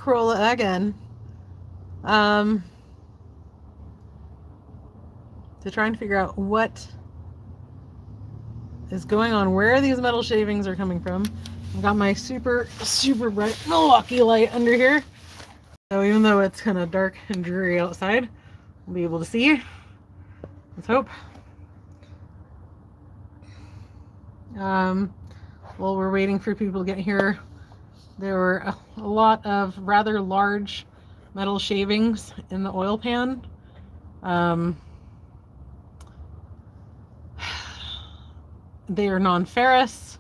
Corolla again. To try and figure out what is going on, where these metal shavings are coming from. I've got my super bright Milwaukee light under here. So even though it's kind of dark and dreary outside, we'll be able to see. Let's hope. While we're waiting for people to get here, there were a lot of rather large metal shavings in the oil pan. They are non-ferrous.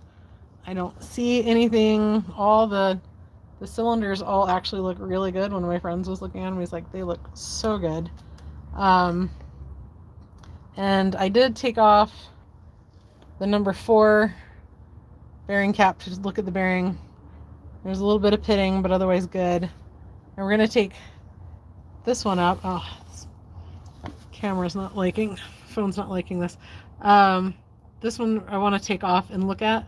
I don't see anything. All the cylinders all actually look really good. One of my friends was looking at them. He's like, they look so good. And I did take off the number 4 bearing cap to just look at the bearing. There's a little bit of pitting, but otherwise good. And we're going to take this one up. Oh, this camera's not liking. Phone's not liking this. This one I want to take off and look at.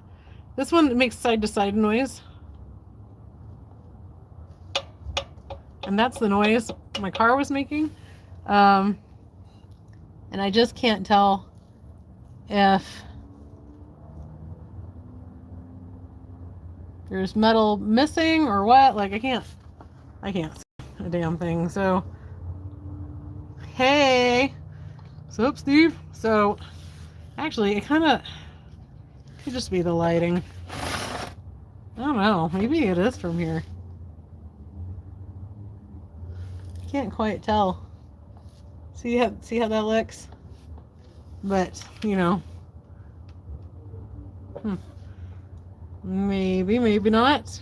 This one makes side-to-side noise. And that's the noise my car was making. And I just can't tell if there's metal missing or what. Like, I can't see a damn thing. So, hey. What's up, Steve? So, actually, it kind of could just be the lighting. I don't know. Maybe it is from here. Can't quite tell. See how that looks? But, you know. Maybe not.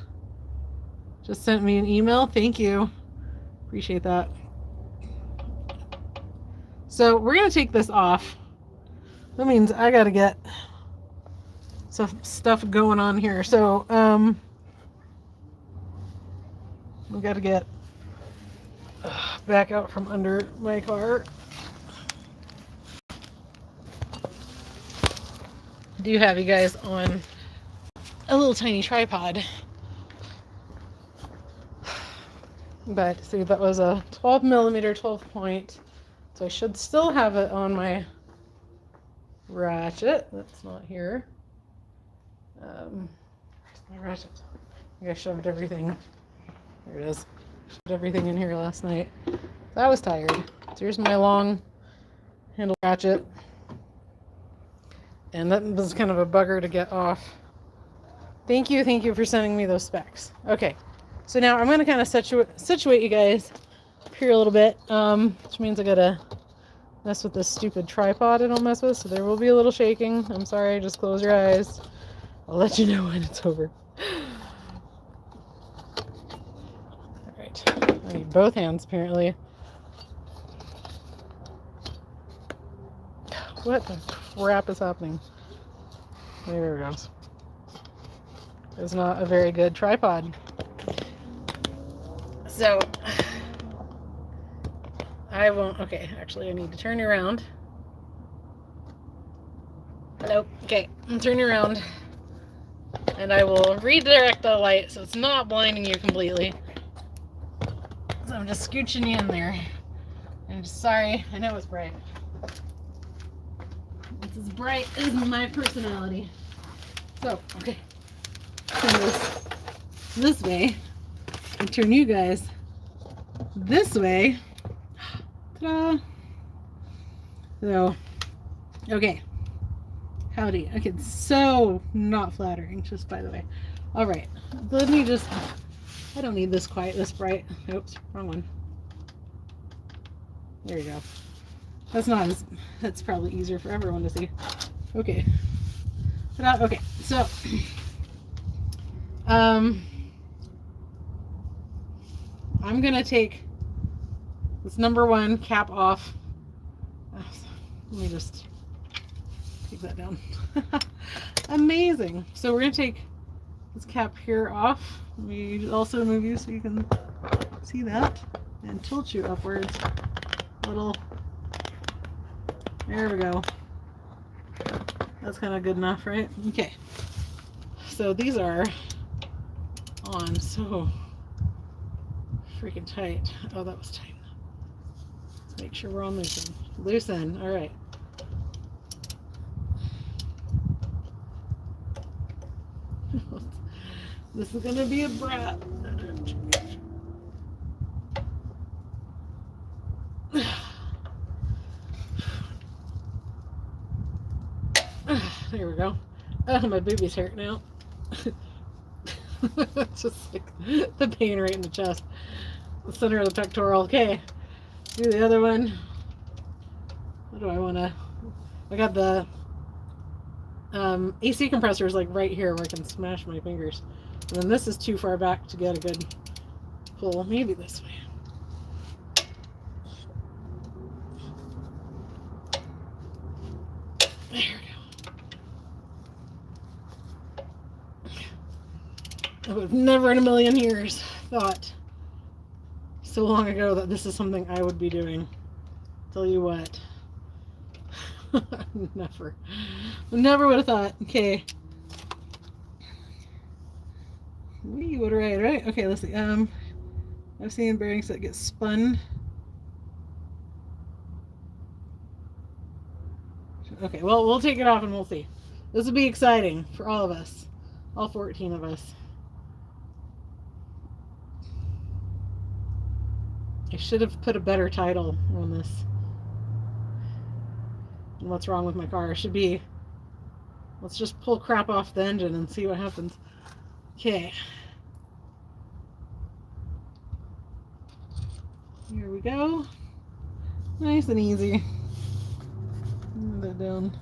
Just sent me an email. Thank you. Appreciate that. So we're going to take this off. That means I got to get some stuff going on here. So, we got to get back out from under my car. I do have you guys on a little tiny tripod. But see, that was a 12 millimeter 12 point. So I should still have it on my ratchet. That's not here. My ratchet. I think I shoved everything. There it is. Shoved everything in here last night. So I was tired. So here's my long handle ratchet. And that was kind of a bugger to get off. Thank you for sending me those specs. Okay, so now I'm going to kind of situate you guys up here a little bit, which means I gotta mess with this stupid tripod I don't mess with, so there will be a little shaking. I'm sorry, just close your eyes. I'll let you know when it's over. Alright, I need both hands apparently. What the crap is happening? There it goes. It's not a very good tripod. So, I won't, okay, actually I need to turn you around. Hello, okay, I'm turning you around. And I will redirect the light so it's not blinding you completely. So I'm just scooching you in there. I'm just sorry, I know it's bright. It's as bright as my personality. So, okay. Turn this way and turn you guys this way. Ta-da! So, okay. Howdy. Okay, it's so not flattering, just by the way. Alright, let me just, I don't need this quite this bright. Oops, wrong one. There you go. That's probably easier for everyone to see. Okay. Okay, so I'm gonna take this number 1 cap off. Let me just take that down. Amazing. So we're gonna take this cap here off. Let me also move you so you can see that and tilt you upwards a little. There we go. That's kind of good enough, right? Okay. So these are on. So freaking tight. Oh, that was tight. Let's make sure we're on loosen. Loosen. All right. This is gonna be a brat. There we go. Oh, my baby's hurting now. Just like the pain right in the chest. The center of the pectoral. Okay. Do the other one. What do I want to... I got the AC compressor is like right here where I can smash my fingers. And then this is too far back to get a good pull. Maybe this way. There we go. I would have never in a million years thought so long ago that this is something I would be doing. Tell you what. Never would have thought. Okay. We would right? Okay, let's see. I've seen bearings that get spun. Okay, well, we'll take it off and we'll see. This will be exciting for all of us. All 14 of us. I should have put a better title on this. And what's wrong with my car? It should be, let's just pull crap off the engine and see what happens. Okay. Here we go. Nice and easy. Move that down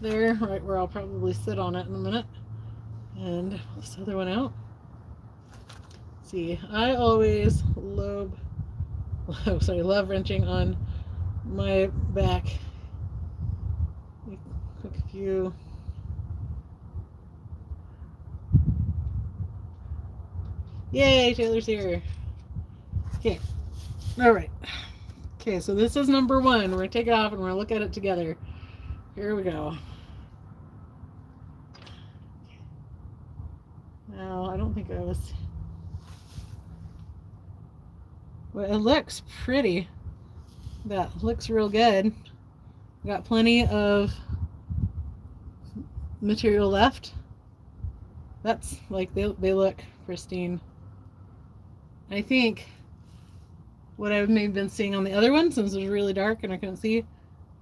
there, right where I'll probably sit on it in a minute. And this other one out. See, I always love wrenching on my back. Quick few. Yay, Taylor's here. Okay. All right. Okay, so this is number one. We're going to take it off and we're going to look at it together. Here we go. Now, I don't think I was... Well, it looks pretty. That looks real good. Got plenty of material left. That's like, they look pristine. I think what I've maybe been seeing on the other one, since it was really dark and I couldn't see,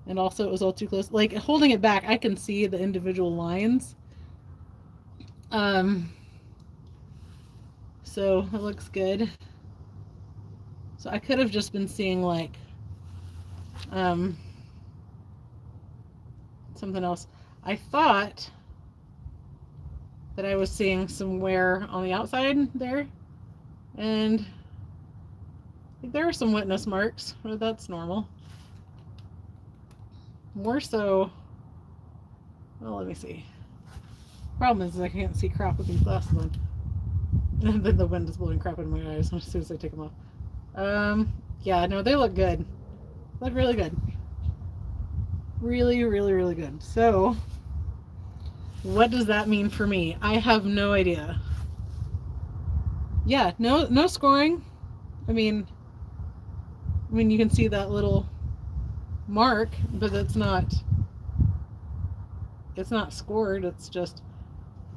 and also it was all too close, like holding it back, I can see the individual lines. So it looks good. So I could have just been seeing like something else. I thought that I was seeing some wear on the outside there, and there are some wetness marks, but that's normal. More so, well, let me see. Problem is I can't see crap with these glasses on. And then the wind is blowing crap in my eyes as soon as I take them off. Yeah, no, they look good. Look really good. Really, really, really good. So, what does that mean for me? I have no idea. Yeah, no scoring. I mean, you can see that little mark, but it's not scored. It's just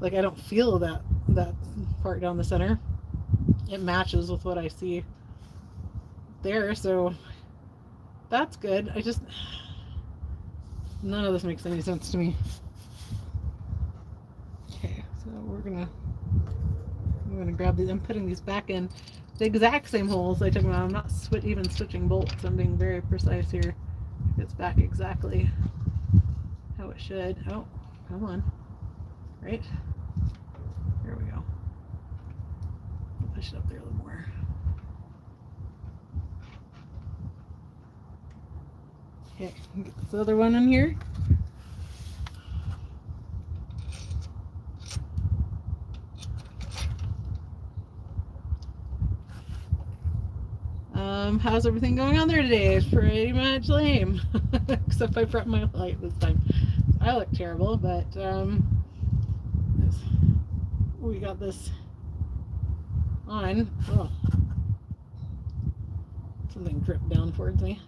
like I don't feel that part down the center. It matches with what I see there, so that's good. None of this makes any sense to me. Okay, so I'm gonna grab these. I'm putting these back in the exact same holes I took them out. I'm not even switching bolts. I'm being very precise here. It's back exactly how it should. Oh, come on. Right? There we go. I'll push it up there a little more. Okay, get this other one in here. How's everything going on there today? It's pretty much lame. Except I prepped my light this time. I look terrible, but we got this on. Oh. Something dripped down towards me.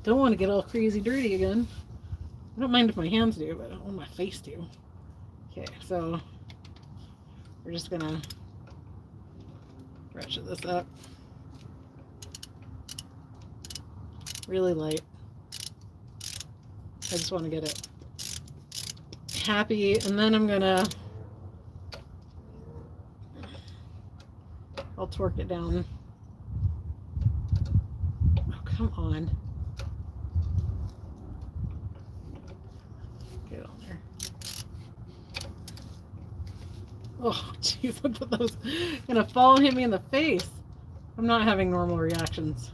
Don't want to get all crazy dirty again. I don't mind if my hands do, but I don't want my face to. Okay, so we're just gonna ratchet this up. Really light. I just want to get it happy, and then I'll torque it down. Oh, come on. Get on there. Oh, jeez, look at those. Gonna fall and hit me in the face. I'm not having normal reactions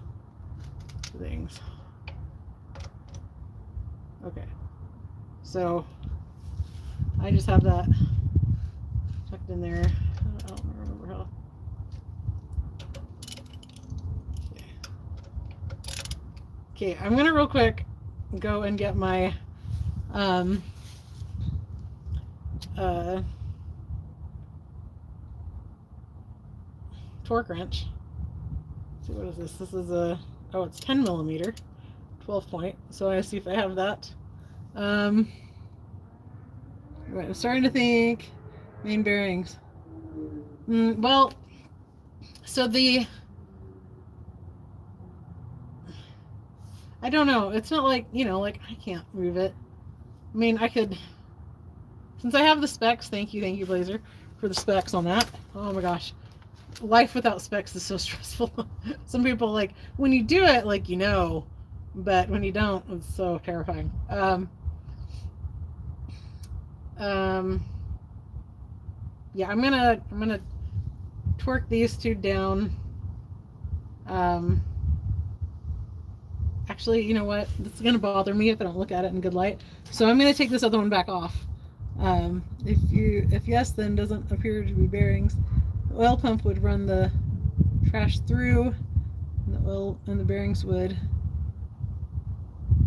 to things. Okay. So, I just have that tucked in there. I don't remember how. Okay, I'm gonna real quick go and get my torque wrench. Let's see, what is this? This is a, oh, it's 10 millimeter, 12 point. So I see if I have that. Right, I'm starting to think main bearings. Well, so I don't know. It's not like, you know, like I can't move it. I mean, I could, since I have the specs, thank you, Blazer, for the specs on that. Oh my gosh. Life without specs is so stressful. Some people, like, when you do it, like, you know, but when you don't, it's so terrifying. Yeah, I'm gonna torque these two down. Actually, you know what? This is gonna bother me if I don't look at it in good light. So I'm gonna take this other one back off. If yes, then doesn't appear to be bearings. The oil pump would run the trash through, and the oil and the bearings would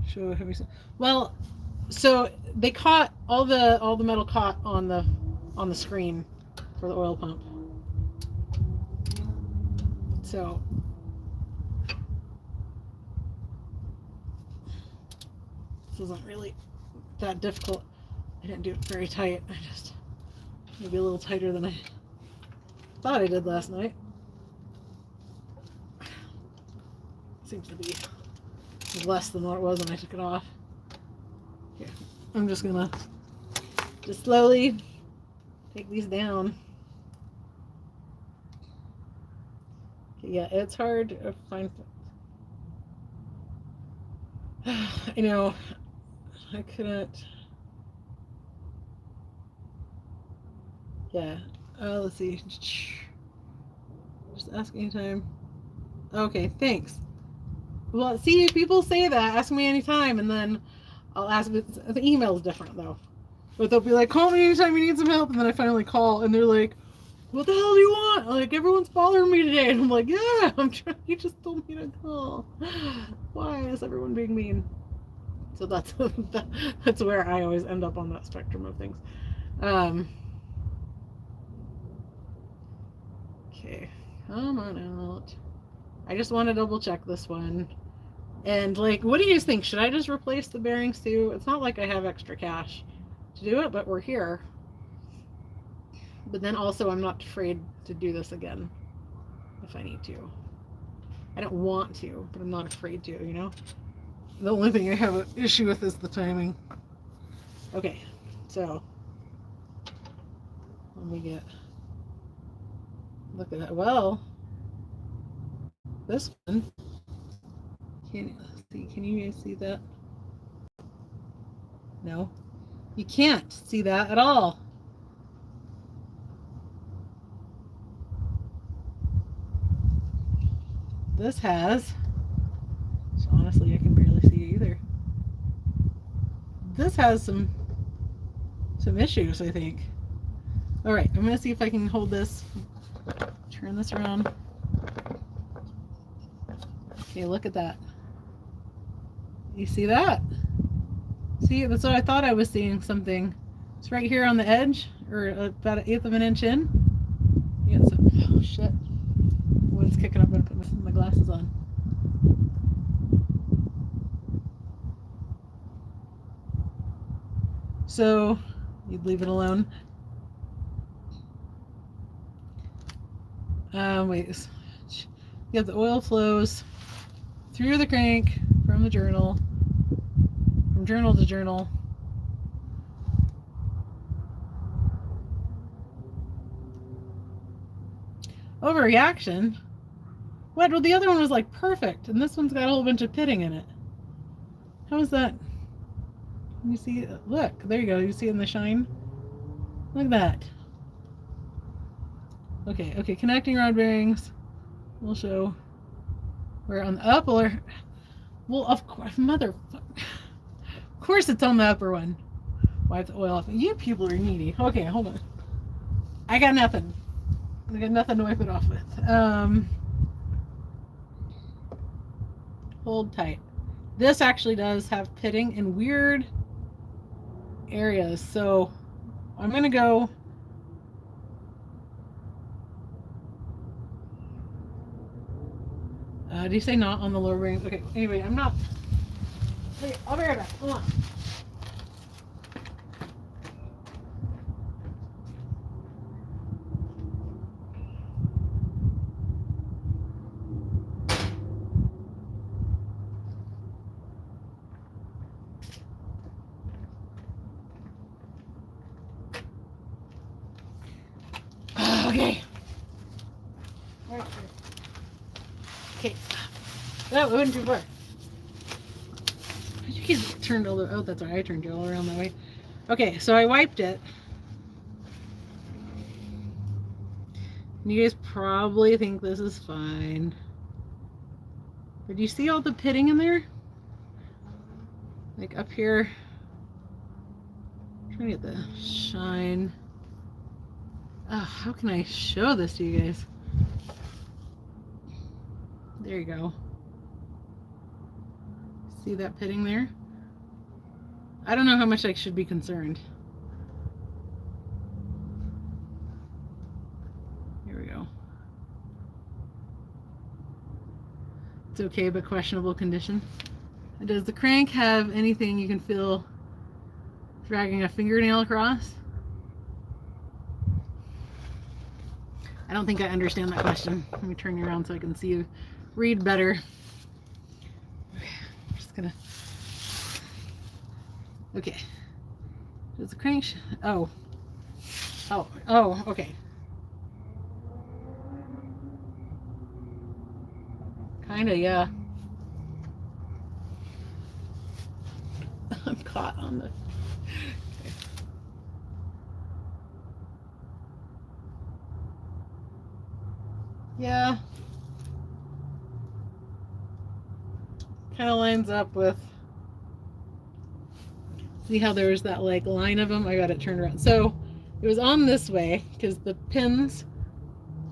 show heavy. Well, so they caught all the metal caught on the screen for the oil pump. So this isn't really that difficult. I didn't do it very tight. I just maybe a little tighter than I thought I did last night. Seems to be less than what it was when I took it off. Okay, I'm just gonna just slowly take these down. Okay, yeah, it's hard to find. You know, I couldn't. Yeah. Let's see. Just ask anytime. Okay, thanks. Well, see, people say that. Ask me anytime, and then I'll ask. The email is different though. But they'll be like, "Call me anytime you need some help," and then I finally call, and they're like, "What the hell do you want? Like, everyone's bothering me today." And I'm like, "Yeah, I'm trying. You just told me to call. Why is everyone being mean?" So that's that's where I always end up on that spectrum of things. Okay, come on out. I just want to double check this one. And like, what do you think? Should I just replace the bearings too? It's not like I have extra cash to do it, but we're here. But then also I'm not afraid to do this again if I need to. I don't want to, but I'm not afraid to, you know? The only thing I have an issue with is the timing. Okay, so let me get, look at that. Well, this one, can you see that? No, you can't see that at all. This has, so honestly I can barely see it either. This has some issues, I think. All right, I'm gonna see if I can hold this, turn this around. Okay, look at that. You see that? See, that's what I thought I was seeing something. It's right here on the edge, or about 1/8 of an inch in. You got some, oh shit. Wind's kicking up, I'm gonna put my glasses headphones on. So you'd leave it alone. Wait. You have the oil flows through the crank from the journal, from journal to journal. Overreaction? What? Well, the other one was like perfect, and this one's got a whole bunch of pitting in it. How is that? Can you see? Look, there you go. You see it in the shine? Look at that. Okay, okay, connecting rod bearings. We'll show. We're on the upper. Well, of course, motherfucker. Of course it's on the upper one. Wipe the oil off. You people are needy. Okay, hold on. I got nothing. I got nothing to wipe it off with. Hold tight. This actually does have pitting in weird areas. So I'm going to go. Do you say not on the lower ring? Okay, anyway, I'm not. Wait, I'll be right back. Hold on. Okay. Okay. No, it went too far. You guys turned all the. Oh, that's right. I turned you all around that way. Okay, so I wiped it. You guys probably think this is fine. But do you see all the pitting in there? Like up here. I'm trying to get the shine. Oh, how can I show this to you guys? There you go. See that pitting there? I don't know how much I should be concerned. Here we go. It's okay, but questionable condition. Does the crank have anything you can feel dragging a fingernail across? I don't think I understand that question. Let me turn you around so I can see you read better. Okay, I'm just gonna. Okay. Does the crank? Oh, okay. Kinda, yeah. I'm caught on the. Okay. Yeah. Kind of lines up with. See how there's that like line of them? I got it turned around. So it was on this way because the pins.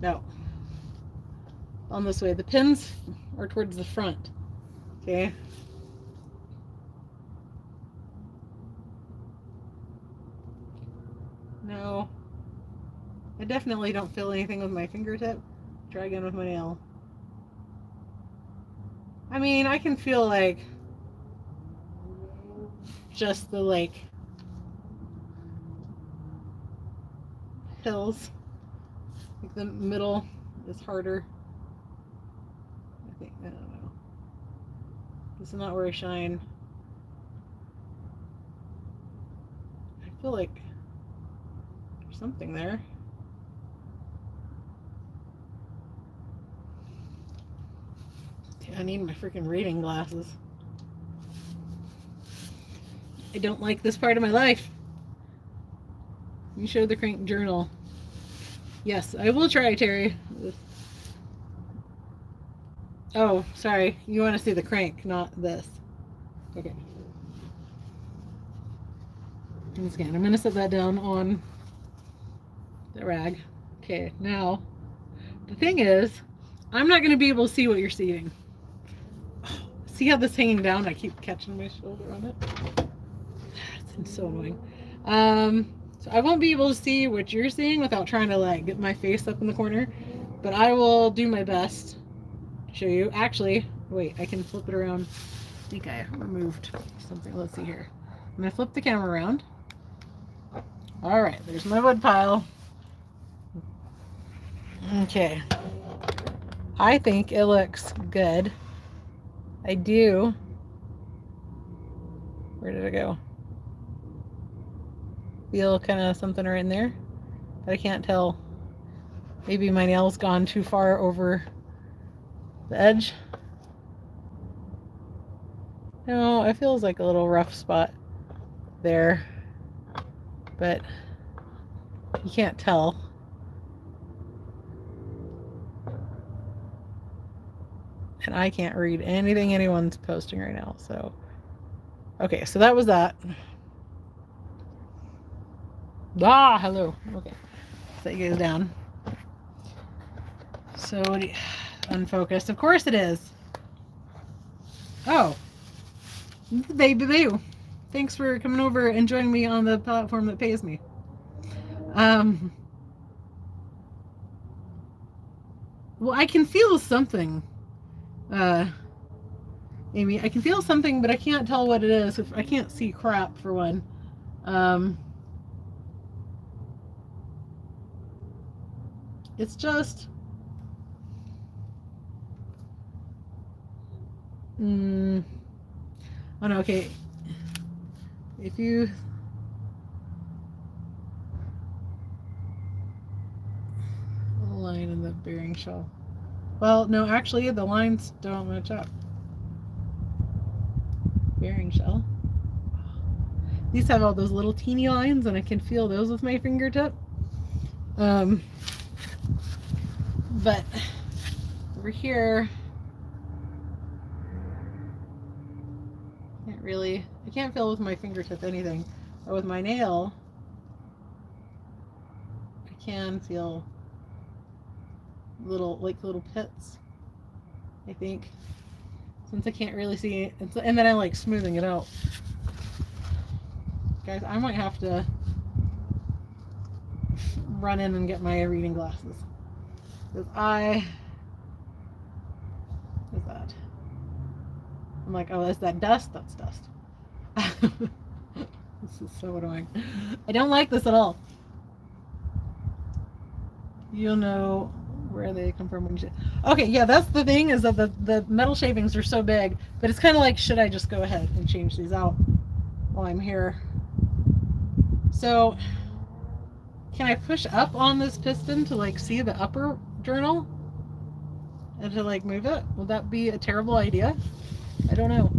No. On this way. The pins are towards the front. Okay. No. I definitely don't feel anything with my fingertip. Try again with my nail. I mean, I can feel like just the like hills. Like the middle is harder. I think, I don't know. This is not where I shine. I feel like there's something there. I need my freaking reading glasses. I don't like this part of my life. You showed the crank journal. Yes, I will try, Terry. Oh, sorry. You want to see the crank, not this. Okay. Once again, I'm going to set that down on the rag. Okay, now, the thing is, I'm not going to be able to see what you're seeing. See how this hanging down? I keep catching my shoulder on it. It's so annoying. So I won't be able to see what you're seeing without trying to like get my face up in the corner, but I will do my best show you. Actually, wait, I can flip it around. I think I removed something. Let's see here. I'm going to flip the camera around. All right, there's my wood pile. Okay. I think it looks good. I do. Where did it go? Feel kind of something right in there, but I can't tell. Maybe my nail's gone too far over the edge. No, it feels like a little rough spot there, but you can't tell. And I can't read anything anyone's posting right now, so. Okay, so that was that. Ah, hello. Okay, set you guys down. So, what do you, unfocused. Of course it is. Oh, baby boo. Thanks for coming over and joining me on the platform that pays me. Well, I can feel something. Amy, I can feel something, but I can't tell what it is. I can't see crap, for one. It's just... oh no, okay. If you... line in the bearing shell. Well, no, actually, the lines don't match up. Bearing shell. These have all those little teeny lines, and I can feel those with my fingertip. But over here, I can't feel with my fingertip anything. But with my nail, I can feel little pits, I think, since I can't really see it. And then I like smoothing it out. Guys, I might have to run in and get my reading glasses, because what's that? I'm like, oh, is that dust? That's dust. This is so annoying. I don't like this at all. You'll know where they come from when you... Okay, yeah, that's the thing, is that the metal shavings are so big, but it's kind of like, should I just go ahead and change these out while I'm here? So, can I push up on this piston to like see the upper journal and to like move it? Would that be a terrible idea? I don't know.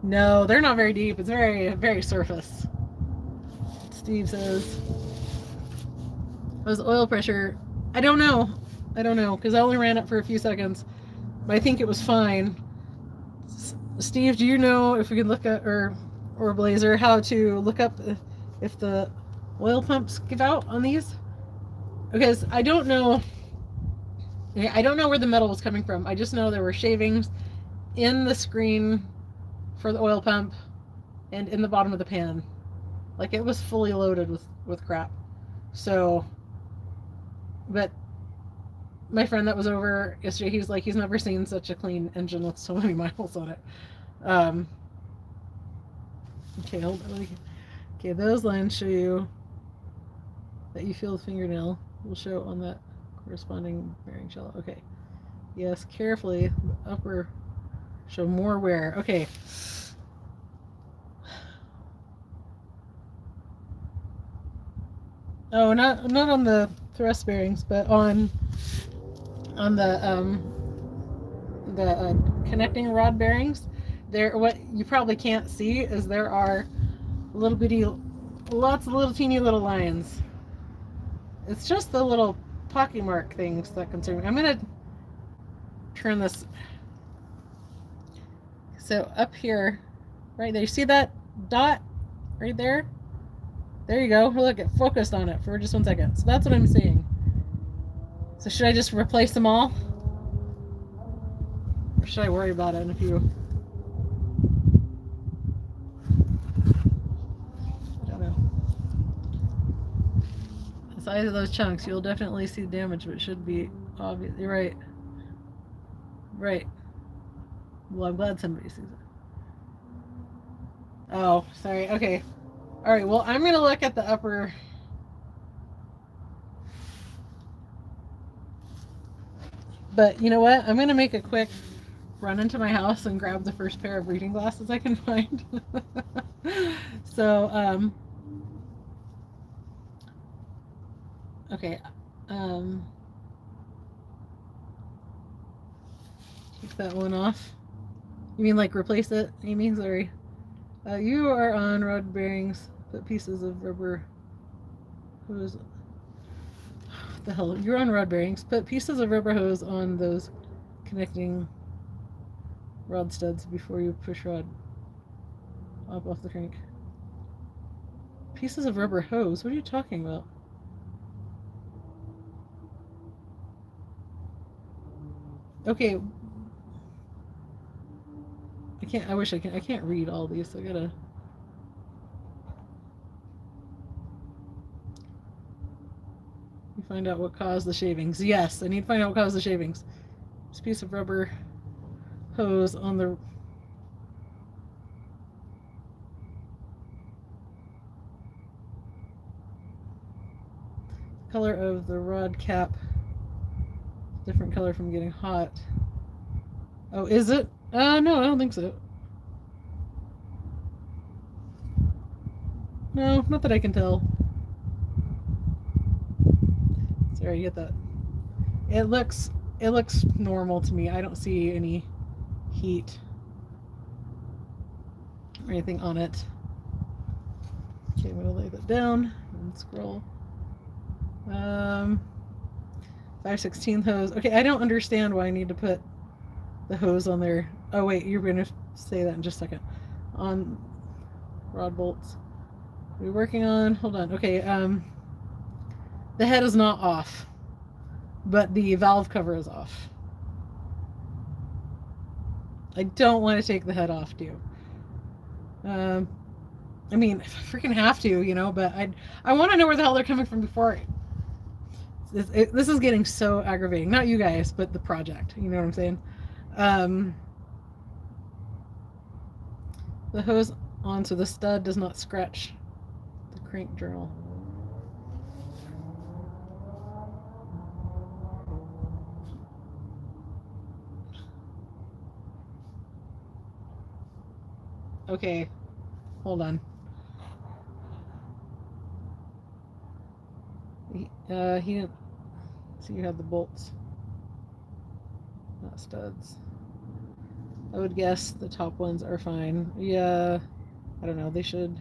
No, they're not very deep. It's very, very surface. Steve says, how's oil pressure? I don't know, because I only ran it for a few seconds, but I think it was fine. Steve, do you know if we can look at, or Blazer, how to look up if the oil pumps give out on these? Because I don't know where the metal was coming from. I just know there were shavings in the screen for the oil pump and in the bottom of the pan. Like, it was fully loaded with crap. So, but my friend that was over yesterday, he's like, he's never seen such a clean engine with so many miles on it. Okay, hold on. Okay, those lines show you that you feel the fingernail will show on that corresponding bearing shell. Okay. Yes, carefully. The upper show more wear. Okay. Oh, not on the thrust bearings, but on the connecting rod bearings. There, what you probably can't see is there are lots of little teeny little lines. It's just the little pocky mark things that concern me. I'm gonna turn this. So up here, right there, you see that dot right there? There you go. Look, it focused on it for just 1 second. So that's what I'm seeing. So should I just replace them all? Or should I worry about it in a few? I don't know. size of those chunks, you'll definitely see damage, but it should be obvious. You're right. Right. Well, I'm glad somebody sees it. Oh, sorry. Okay. All right. Well, I'm going to look at the upper. But you know what? I'm going to make a quick run into my house and grab the first pair of reading glasses I can find. So, okay. Take that one off. You mean like replace it, Amy? Sorry. You are on rod bearings. Put pieces of rubber hose. What the hell? You're on rod bearings. Put pieces of rubber hose on those connecting rod studs before you push rod up off the crank. Pieces of rubber hose? What are you talking about? Okay. I wish I can. I can't read all these, so I gotta. You find out what caused the shavings. Yes, I need to find out what caused the shavings. This piece of rubber hose on the. Color of the rod cap. Different color from getting hot. Oh, is it? No, I don't think so. No, not that I can tell. Sorry, you get that. It looks normal to me. I don't see any heat or anything on it. Okay, I'm gonna lay that down and scroll. 5/16 hose. Okay, I don't understand why I need to put the hose on there. Oh wait, you're gonna say that in just a second. On rod bolts. We're working on. Hold on. Okay. The head is not off, but the valve cover is off. I don't want to take the head off, do you? I mean, if I freaking have to, you know, but I want to know where the hell they're coming from before. This is getting so aggravating. Not you guys, but the project. You know what I'm saying? The hose on so the stud does not scratch the crank journal. Okay, hold on. He didn't see you had the bolts, not studs. I would guess the top ones are fine. Yeah, I don't know. They should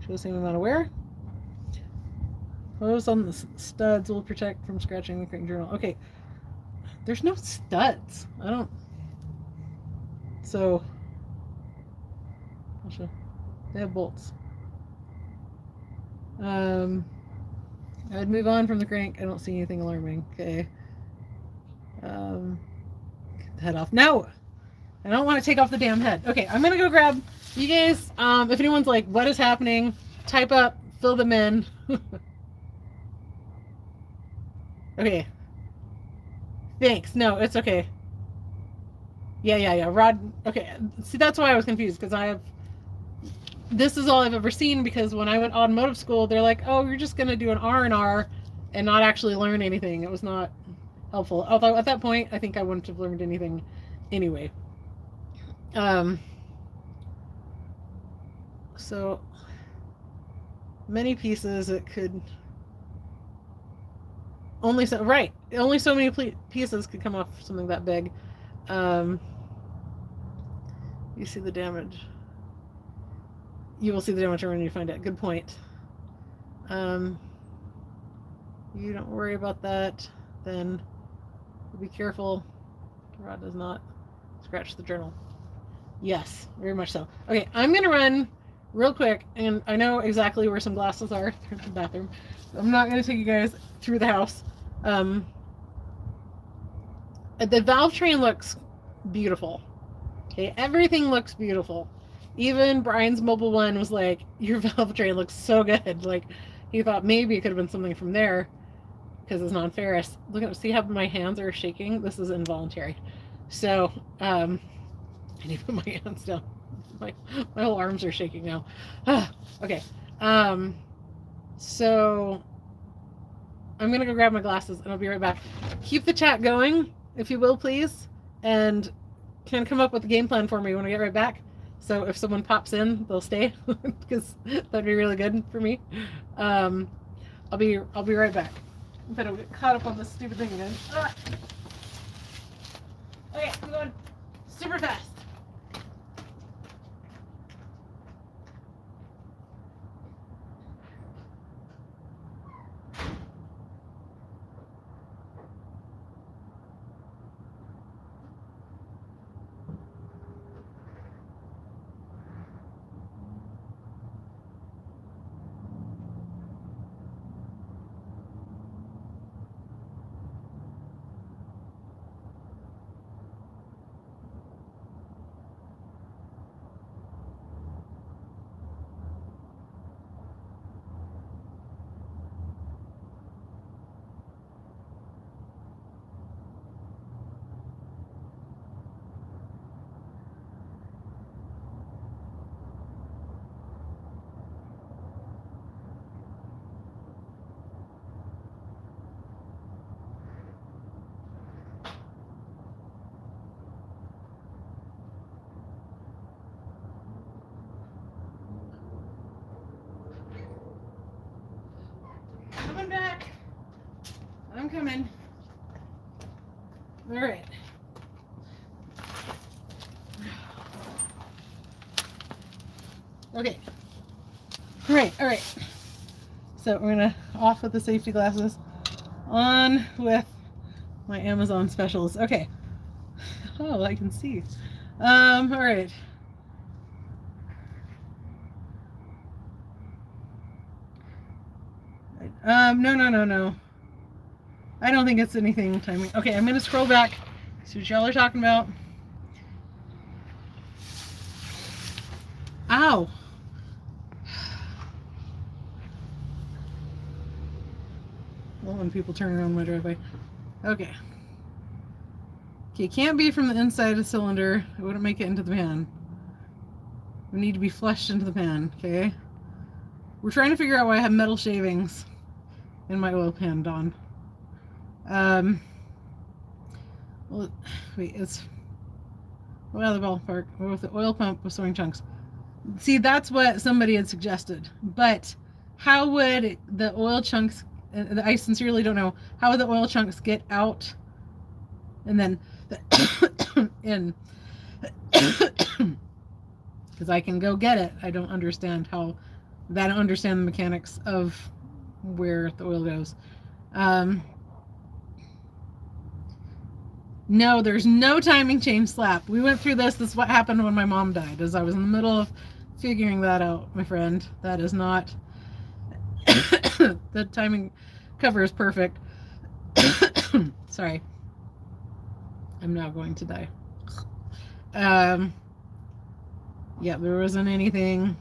show the same amount of wear. Hose on the studs will protect from scratching the crank journal. Okay, there's no studs. I don't. So, I'll show. They have bolts. I'd move on from the crank. I don't see anything alarming. Okay. Get the head off. No! I don't want to take off the damn head. Okay, I'm gonna go grab you guys. If anyone's like, what is happening? Type up, fill them in. Okay. Thanks. No, it's okay. Yeah. Rod. Okay. See, that's why I was confused, because this is all I've ever seen, because when I went automotive school, they're like, oh, you're just going to do an R&R and not actually learn anything. It was not helpful. Although at that point, I think I wouldn't have learned anything anyway. So many pieces, it could only so many pieces could come off something that big. You see the damage. You will see the damage when you find it. Good point. You don't worry about that. Then be careful. The rod does not scratch the journal. Yes, very much so. Okay, I'm gonna run real quick, and I know exactly where some glasses are. There's the bathroom. I'm not gonna take you guys through the house. The valve train looks beautiful. Okay, everything looks beautiful. Even Brian's mobile one was like, your valve train looks so good. Like, he thought maybe it could have been something from there because it's non-ferrous. Look at, see how my hands are shaking? This is involuntary. So I need to put my hands down. My whole arms are shaking now. Okay. So I'm gonna go grab my glasses and I'll be right back. Keep the chat going, if you will, please, and can come up with a game plan for me when I get right back. So if someone pops in, they'll stay because that'd be really good for me. I'll be right back. But I'll get caught up on this stupid thing again. Okay, I'm going super fast. Coming back. I'm coming. All right. Okay. All right. So we're gonna off with the safety glasses, on with my Amazon specials. Okay. Oh, I can see. All right. No. I don't think it's anything timing. Okay, I'm gonna scroll back, see what y'all are talking about. Ow. Well, when people turn around my driveway. Okay. Okay, can't be from the inside of the cylinder. It wouldn't make it into the pan. We need to be flushed into the pan, okay? We're trying to figure out why I have metal shavings in my oil pan, Dawn. Well, wait, it's well, the ballpark with the oil pump with sewing chunks. See, that's what somebody had suggested. But how would the oil chunks? I sincerely don't know how would the oil chunks get out and then in. Because I can go get it. I don't understand how. I don't understand the mechanics of where the oil goes. No, there's no timing chain slap. We went through this. This is what happened when my mom died, as I was in the middle of figuring that out, my friend. That is not... The timing cover is perfect. Sorry. I'm now going to die. Yeah, there wasn't anything.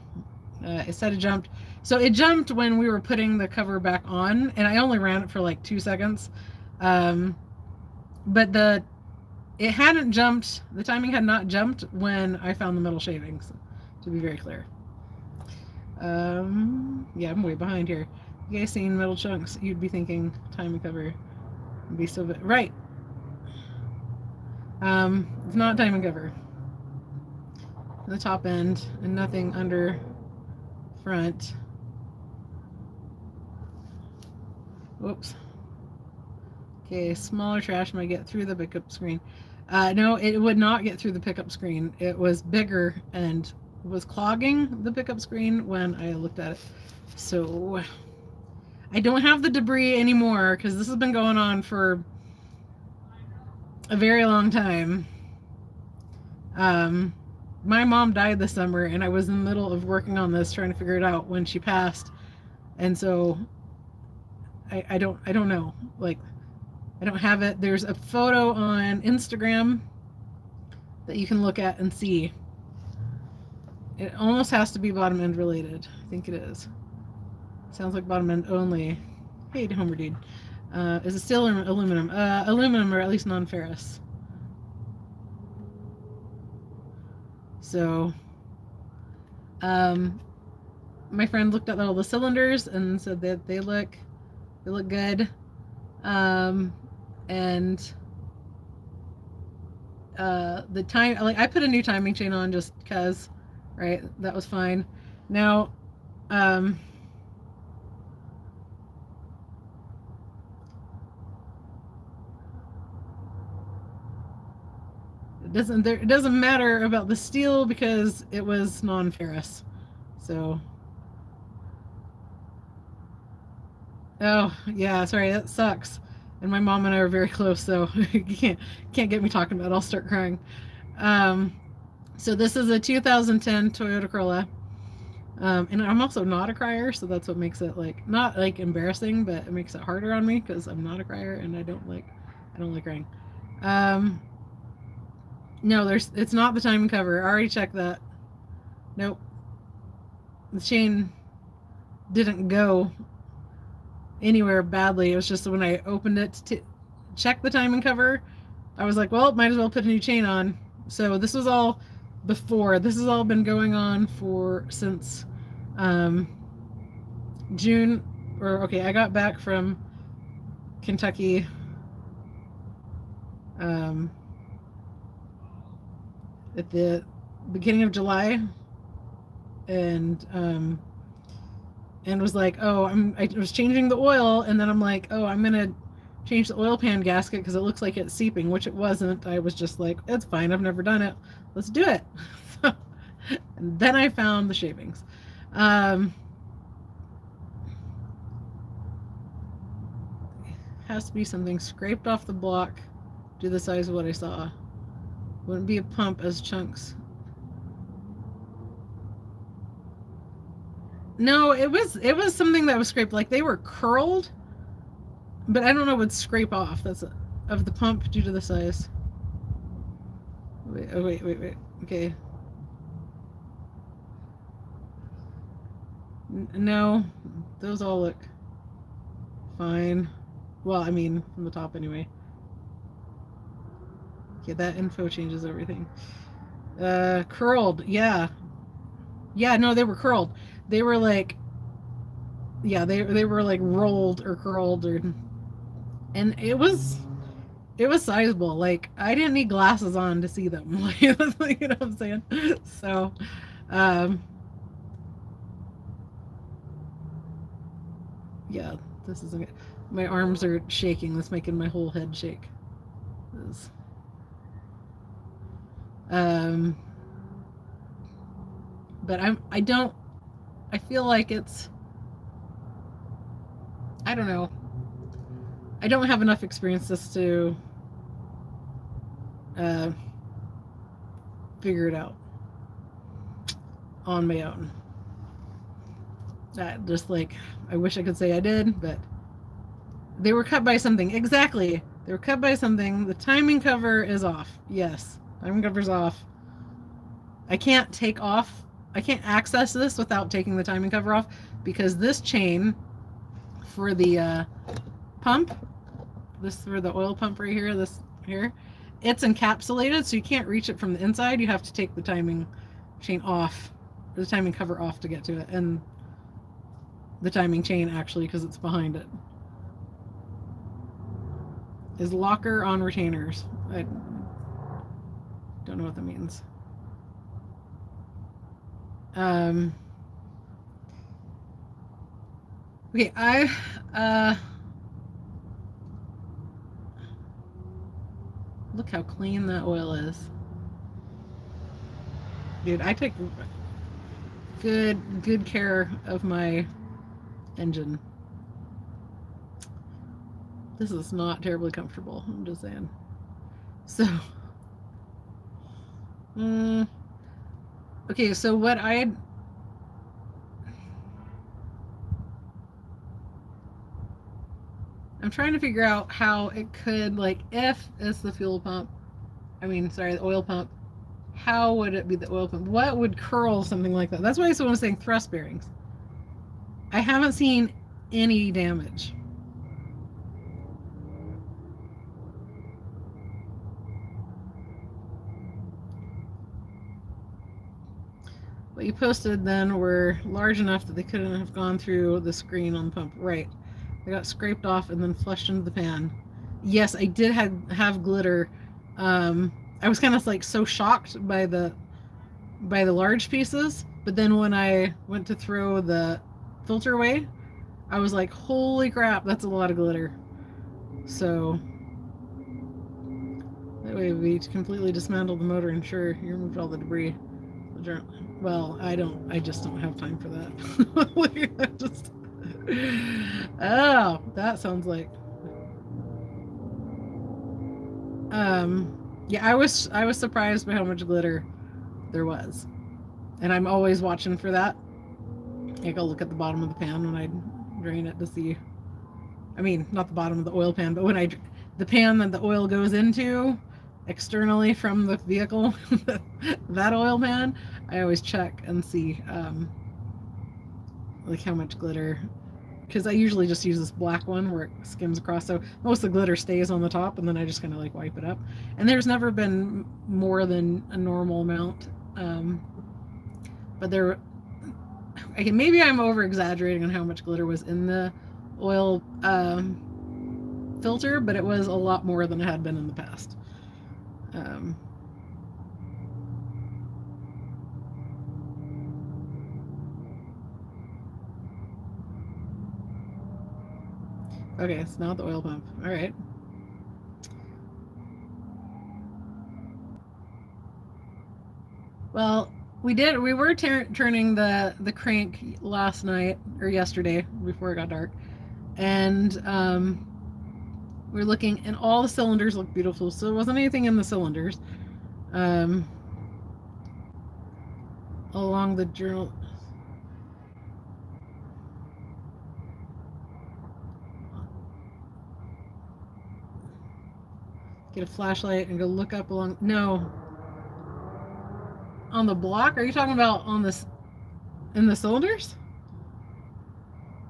It said it jumped. So it jumped when we were putting the cover back on, and I only ran it for like 2 seconds. But it hadn't jumped, the timing had not jumped when I found the metal shavings, to be very clear. Yeah, I'm way behind here. You guys seen metal chunks, you'd be thinking timing cover would be so bad. Right. It's not timing cover. The top end and nothing under front. Whoops. Okay, smaller trash might get through the pickup screen. No, it would not get through the pickup screen. It was bigger and was clogging the pickup screen when I looked at it. So I don't have the debris anymore because this has been going on for a very long time. My mom died this summer and I was in the middle of working on this, trying to figure it out when she passed. And so I don't know. Like, I don't have it. There's a photo on Instagram that you can look at and see. It almost has to be bottom end related. I think it is. Sounds like bottom end only. Hey, Homer dude. Is it still aluminum? Aluminum, or at least non-ferrous. So, my friend looked at all the cylinders and said that they look good. And the time, like, I put a new timing chain on just because, right? That was fine. Now, it doesn't matter about the steel because it was non-ferrous. So, oh yeah, sorry, that sucks. And my mom and I are very close, so you can't get me talking about it. I'll start crying. So this is a 2010 Toyota Corolla. And I'm also not a crier, so that's what makes it like not like embarrassing, but it makes it harder on me because I'm not a crier and I don't like crying. No, it's not the timing cover. I already checked that. Nope. The chain didn't go anywhere badly. It was just when I opened it to check the timing cover, I was like, well, might as well put a new chain on. So this was all before. This has all been going on since June, or okay, I got back from Kentucky at the beginning of July, and was like, oh, I was changing the oil, and then I'm like, oh, I'm gonna change the oil pan gasket because it looks like it's seeping, which it wasn't. I was just like, it's fine, I've never done it, let's do it. And then I found the shavings. Has to be something scraped off the block to the size of what I saw. Wouldn't be a pump as chunks. No, it was something that was scraped. Like they were curled, but I don't know what scrape off. That's of the pump due to the size. Wait, oh, wait. Okay. No, those all look fine. Well, I mean, from the top anyway. Okay, that info changes everything. Curled, yeah. Yeah, no, they were curled. They were like, yeah, they were like rolled or curled, and it was sizable. Like I didn't need glasses on to see them. Like, you know what I'm saying? So, yeah, this isn't. My arms are shaking. That's making my whole head shake. But I feel like it's, I don't know. I don't have enough experience just to figure it out on my own. Just like, I wish I could say I did, but they were cut by something. Exactly. They were cut by something. The timing cover is off. Yes. Timing cover's off. I can't access this without taking the timing cover off because this chain for the pump, this for the oil pump right here, this here, it's encapsulated, so you can't reach it from the inside. You have to take the timing chain off, the timing cover off to get to it, and the timing chain actually, because it's behind it. Is locker on retainers. I don't know what that means. Okay, look how clean that oil is. Dude, I take good care of my engine. This is not terribly comfortable, I'm just saying. So, okay, so what I'm trying to figure out how it could, like, if it's the fuel pump, the oil pump, how would it be the oil pump? What would curl something like that? That's why I was saying thrust bearings. I haven't seen any damage. What you posted then were large enough that they couldn't have gone through the screen on the pump. Right. They got scraped off and then flushed into the pan. Yes, I did have glitter. I was kind of like so shocked by the large pieces, but then when I went to throw the filter away, I was like, holy crap, that's a lot of glitter. So that way we completely dismantled the motor and sure, you removed all the debris. Well, I just don't have time for that. Just, oh, that sounds like. Yeah, I was surprised by how much glitter there was, and I'm always watching for that. I go look at the bottom of the pan when I drain it to see. I mean, not the bottom of the oil pan, but when the pan that the oil goes into externally from the vehicle, that oil pan, I always check and see like how much glitter, because I usually just use this black one where it skims across, so most of the glitter stays on the top, and then I just kind of like wipe it up. And there's never been more than a normal amount, but there, okay, maybe I'm over exaggerating on how much glitter was in the oil filter, but it was a lot more than it had been in the past. Okay, it's not the oil pump. All right. Well, we were turning the crank last night or yesterday before it got dark, and we were looking, and all the cylinders looked beautiful. So there wasn't anything in the cylinders. Along the journal. Get a flashlight and go look up along. No. On the block? Are you talking about on this in the cylinders?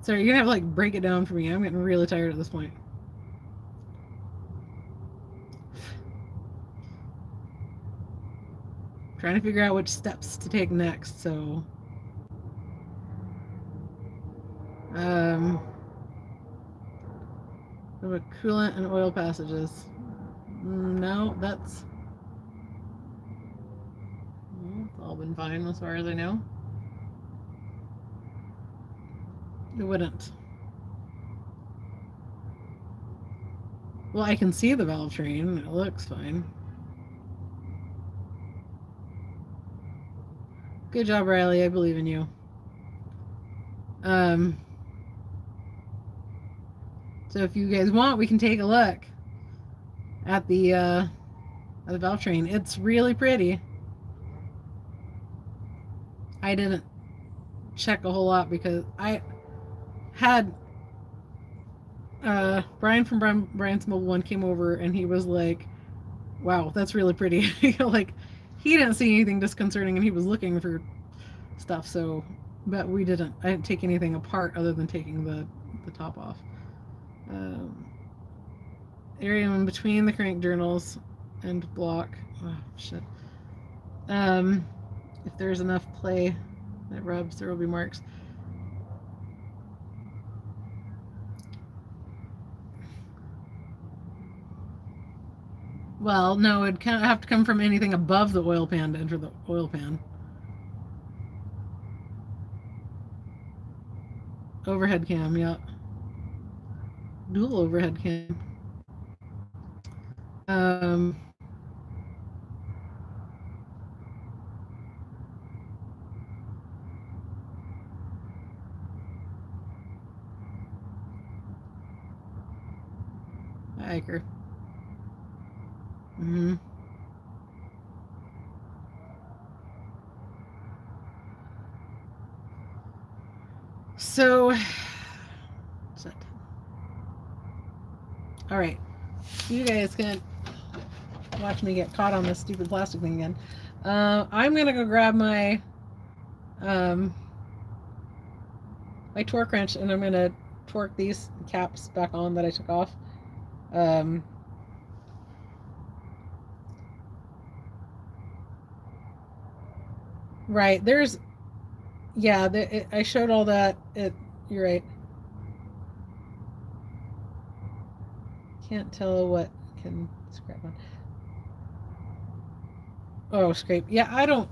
Sorry, you're gonna have to like break it down for me. I'm getting really tired at this point. Trying to figure out which steps to take next, so coolant and oil passages. No, that's it's all been fine as far as I know. It wouldn't. Well, I can see the valve train. It looks fine. Good job, Riley. I believe in you. So if you guys want, we can take a look at the valve train. It's really pretty. I didn't check a whole lot because I had Brian from Brian's Mobile One came over and he was like, wow, that's really pretty. Like, he didn't see anything disconcerting and he was looking for stuff, so, but I didn't take anything apart other than taking the top off. Area in between the crank journals and block. Oh, shit. If there's enough play that rubs, there will be marks. Well, no, it'd kind of have to come from anything above the oil pan to enter the oil pan. Overhead cam, yeah. Dual overhead cam. Hiker. So, all right, you guys can watch me get caught on this stupid plastic thing again. I'm gonna go grab my my torque wrench, and I'm gonna torque these caps back on that I took off. Right, there's, yeah, I showed all that. You're right. Can't tell what can scrape on. Oh, scrape. Yeah, I don't.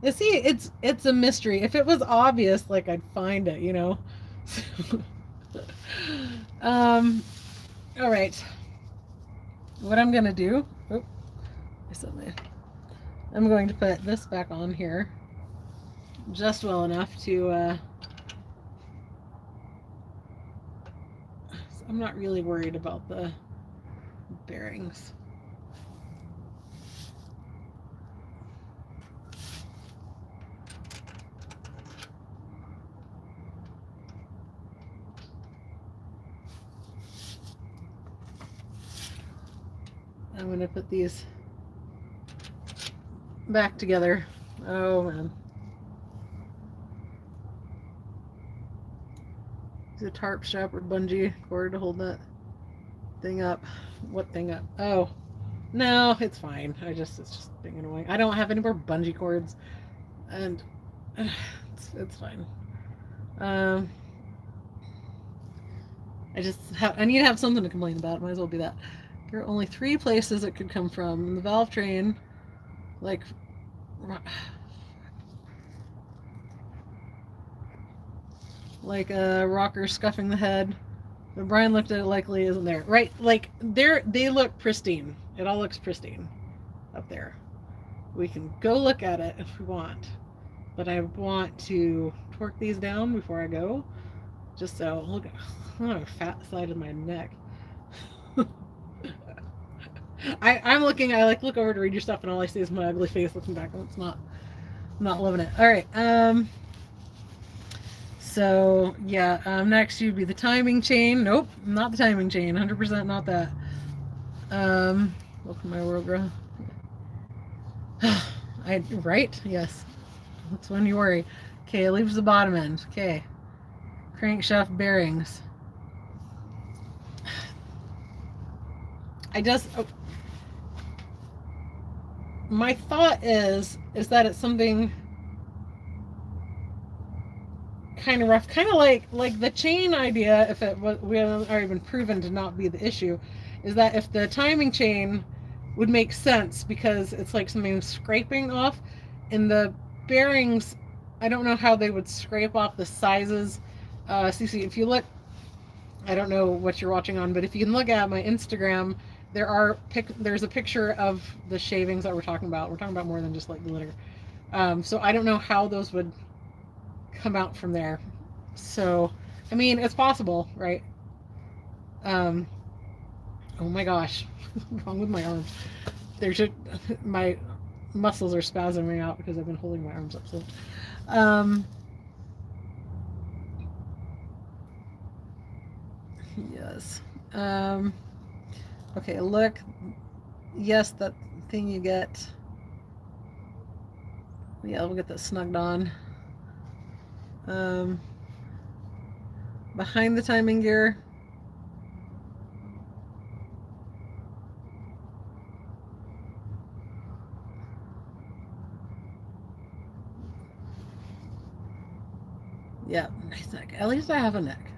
You see, it's a mystery. If it was obvious, like I'd find it, you know. All right. What I'm gonna do? Oh, I'm going to put this back on here, just well enough to. I'm not really worried about the bearings. I'm going to put these back together. Oh man. Is a tarp strap or bungee cord to hold that thing up. What thing up? Oh, no, it's fine. It's just being annoying. I don't have any more bungee cords, and it's fine. I need to have something to complain about. Might as well be that. There are only 3 places it could come from. The valve train, like a rocker scuffing the head. But Brian looked at it, likely isn't there. Right, like they look pristine. It all looks pristine up there. We can go look at it if we want. But I want to torque these down before I go. Just so, look at a fat side of my neck. I look over to read your stuff and all I see is my ugly face looking back, and it's not loving it. All right. So yeah, next would be the timing chain. Nope, not the timing chain. 100% not that. Welcome to my world, girl. Right? Yes. That's when you worry. Okay, it leaves the bottom end. Okay. Crankshaft bearings. My thought is that it's something kind of rough, kind of like the chain idea. If it was, we haven't already been proven to not be the issue, is that if the timing chain would make sense because it's like something scraping off, in the bearings, I don't know how they would scrape off the sizes. Cece, if you look, I don't know what you're watching on, but if you can look at my Instagram, there's a picture of the shavings that we're talking about. We're talking about more than just like glitter. So I don't know how those would come out from there. So, I mean, it's possible, right? Oh my gosh, what's wrong with my arms? My muscles are spasming out because I've been holding my arms up. So, yes. Okay, look. Yes, that thing you get. Yeah, we'll get that snugged on. Behind the timing gear. Yeah, nice neck. At least I have a neck.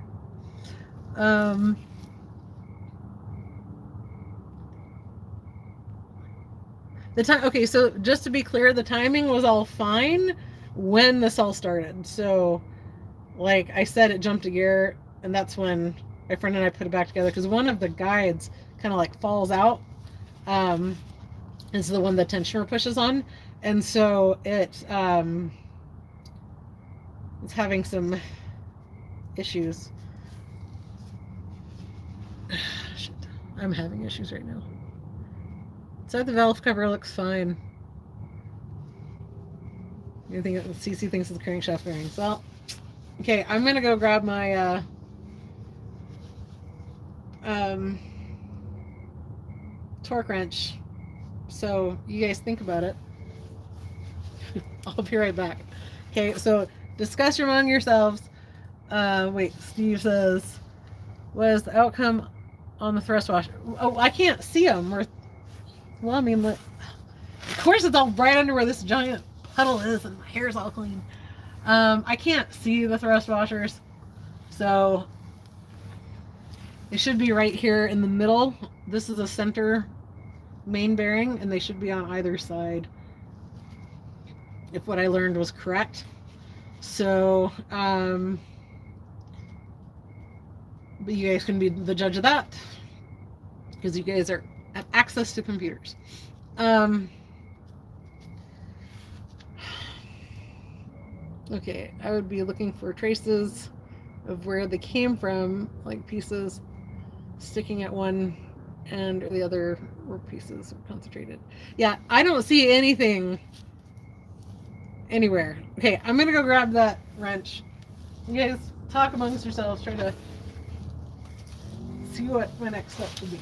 Okay, so just to be clear, the timing was all fine when this all started. So, like I said, it jumped a gear, and that's when my friend and I put it back together, because one of the guides kind of like falls out. Is the one the tensioner pushes on, and so it's having some issues. Shit, I'm having issues right now. So the valve cover looks fine. You think CC thinks it's the crankshaft bearings? Well, okay, I'm gonna go grab my torque wrench. So you guys think about it. I'll be right back. Okay, so discuss among yourselves. Wait, Steve says, what is the outcome on the thrust washer? Oh, I can't see them. Well, I mean, of course it's all right under where this giant puddle is and my hair's all clean. I can't see the thrust washers, so they should be right here in the middle. This is a center main bearing, and they should be on either side, if what I learned was correct. So, but you guys can be the judge of that, because you guys have access to computers. Okay, I would be looking for traces of where they came from, like pieces sticking at one end or the other, or pieces concentrated. Yeah, I don't see anything anywhere. Okay, I'm gonna go grab that wrench. You guys talk amongst yourselves, try to see what my next step should be.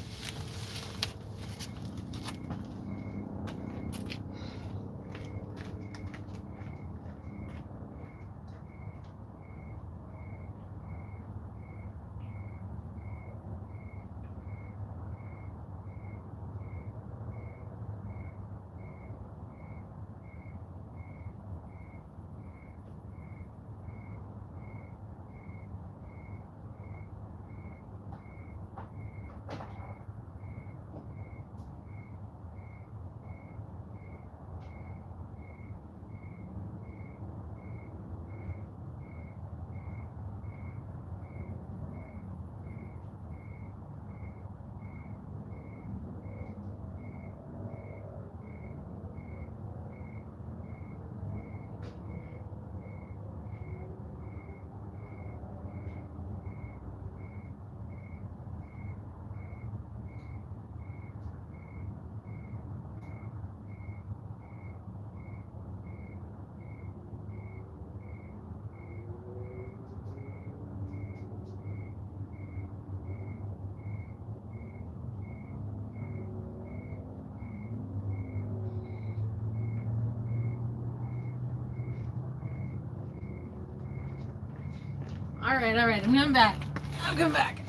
All right, I'm coming back.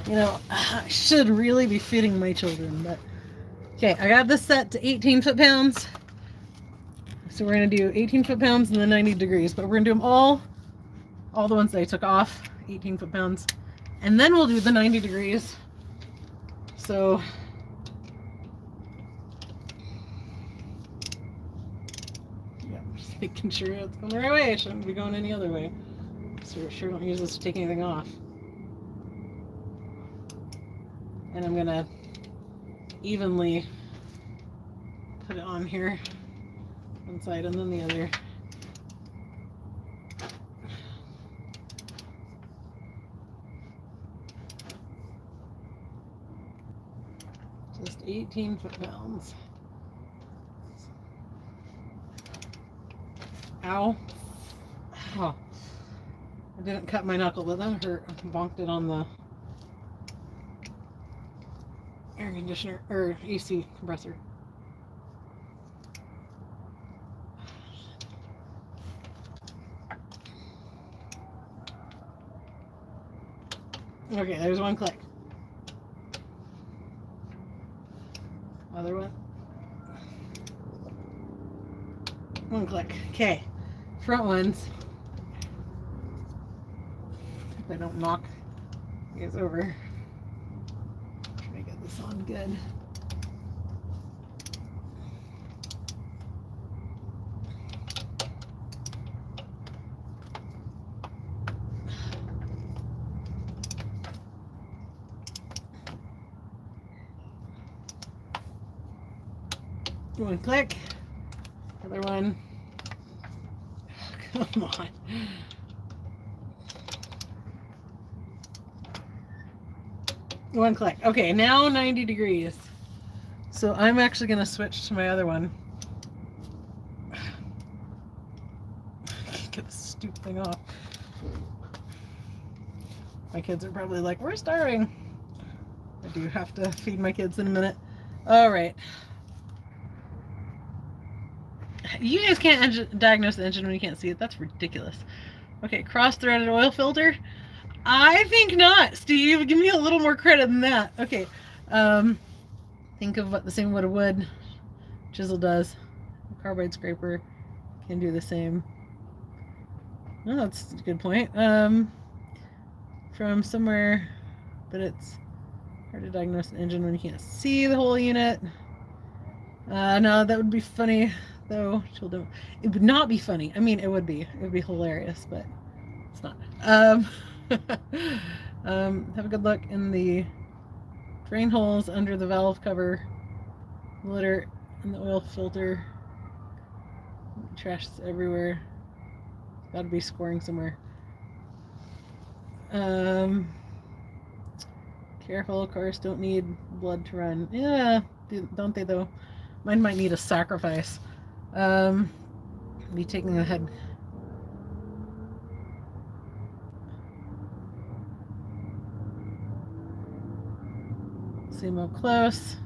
You know, I should really be feeding my children, but okay, I got this set to 18 foot-pounds. So we're gonna do 18 foot-pounds and then 90 degrees, but we're gonna do them all the ones that I took off, 18 foot-pounds, and then we'll do the 90 degrees. So making sure it's going the right way. It shouldn't be going any other way. So we sure don't use this to take anything off. And I'm gonna evenly put it on here, one side and then the other. Just 18 foot-pounds. Ow. Oh. I didn't cut my knuckle, but that hurt. I bonked it on the air conditioner, or AC compressor. Okay, there's one click. Other one. One click. Okay. Front ones. If I don't knock you guys over. Try to get this on good. One click. Other one. Oh, come on. One click. Okay, now 90 degrees. So I'm actually going to switch to my other one. Get this stupid thing off. My kids are probably like, we're starving. I do have to feed my kids in a minute. All right. You guys can't diagnose the engine when you can't see it. That's ridiculous. Okay, cross-threaded oil filter. I think not, Steve. Give me a little more credit than that. Okay. Think of what the same what a wood chisel does. A carbide scraper can do the same. Oh, that's a good point. From somewhere, but it's hard to diagnose an engine when you can't see the whole unit. No, that would be funny, though. It would not be funny. I mean, it would be. It would be hilarious, but it's not. Have a good look in the drain holes under the valve cover, litter in the oil filter. Trash is everywhere. Got to be scoring somewhere. Careful, cars don't need blood to run. Yeah, don't they though? Mine might need a sacrifice. Be taking the head. Zoom up close.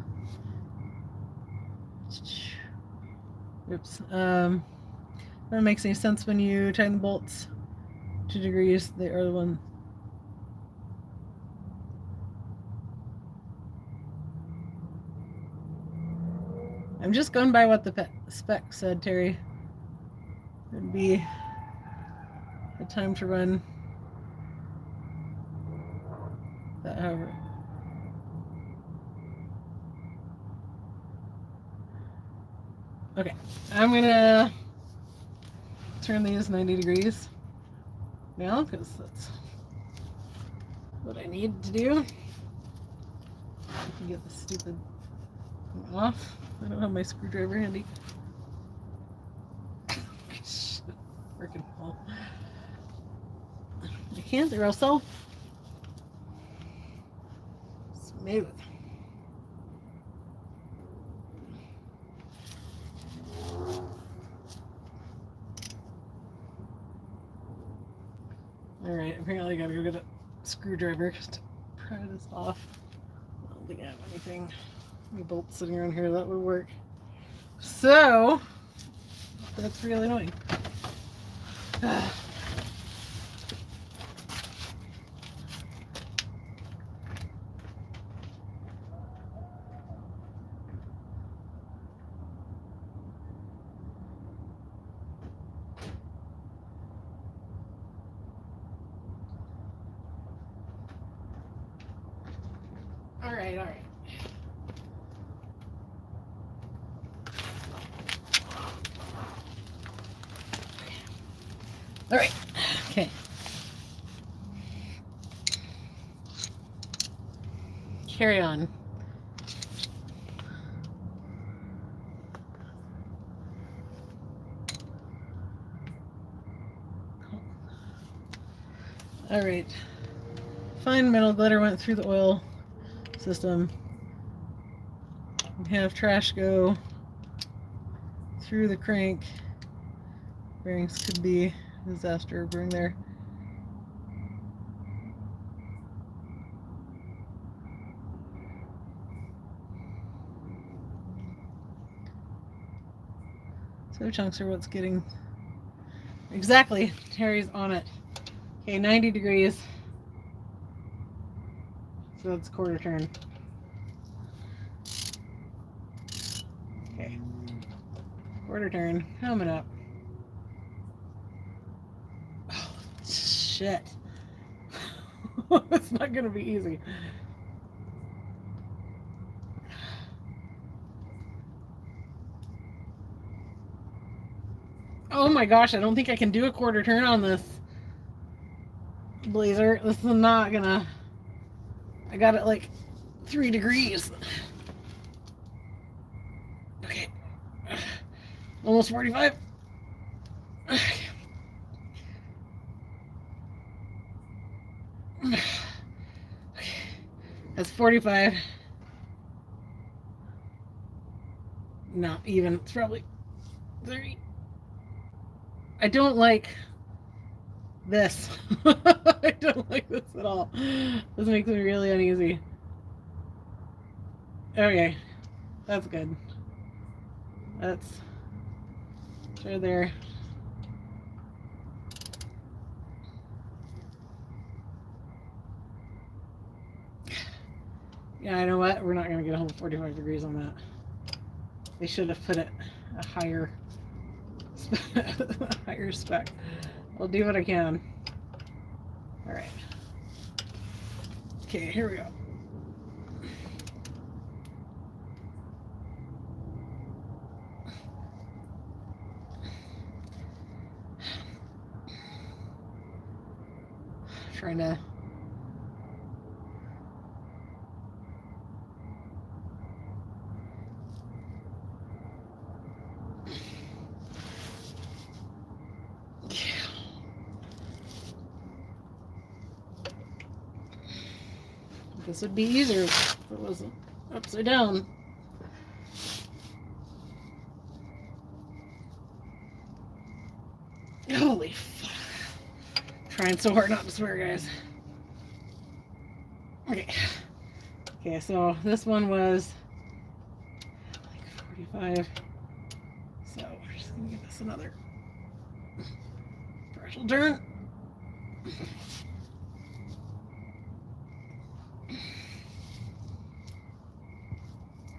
Oops. That makes any sense when you tighten the bolts 2 degrees. They are the one. I'm just going by what the spec said, Terry. It would be a time to run that, however. Okay, I'm gonna turn these 90 degrees now because that's what I need to do. I can get the stupid thing off. I don't have my screwdriver handy. Freaking hell. I can't, or else I'll smooth. Alright, apparently I gotta go get a screwdriver to pry this off. I don't think I have anything. Any bolts sitting around here that would work. So, that's really annoying. All right. All right, okay. Carry on. All right. Fine metal glitter went through the oil system. We have trash go through the crank. Bearings could be a disaster brewing there. So chunks are what's getting exactly. Terry's on it. Okay, 90 degrees. So that's quarter turn. Okay. Quarter turn. Coming up. Oh, shit. It's not going to be easy. Oh my gosh, I don't think I can do a quarter turn on this blazer. This is not gonna... I got it like 3 degrees. Okay. Almost 45. Okay. That's 45. Not even. It's probably 30. I don't like this. I don't like this at all. This makes me really uneasy. Okay. That's good. That's They're there. Yeah, I know what? We're not going to get a whole 45 degrees on that. They should have put it a higher higher spec. I'll do what I can. All right. Okay, here we go. Trying to this would be easier if it wasn't upside down. Holy fuck. Trying so hard not to swear, guys. Okay. Okay, so this one was like 45. So we're just gonna give this another partial turn.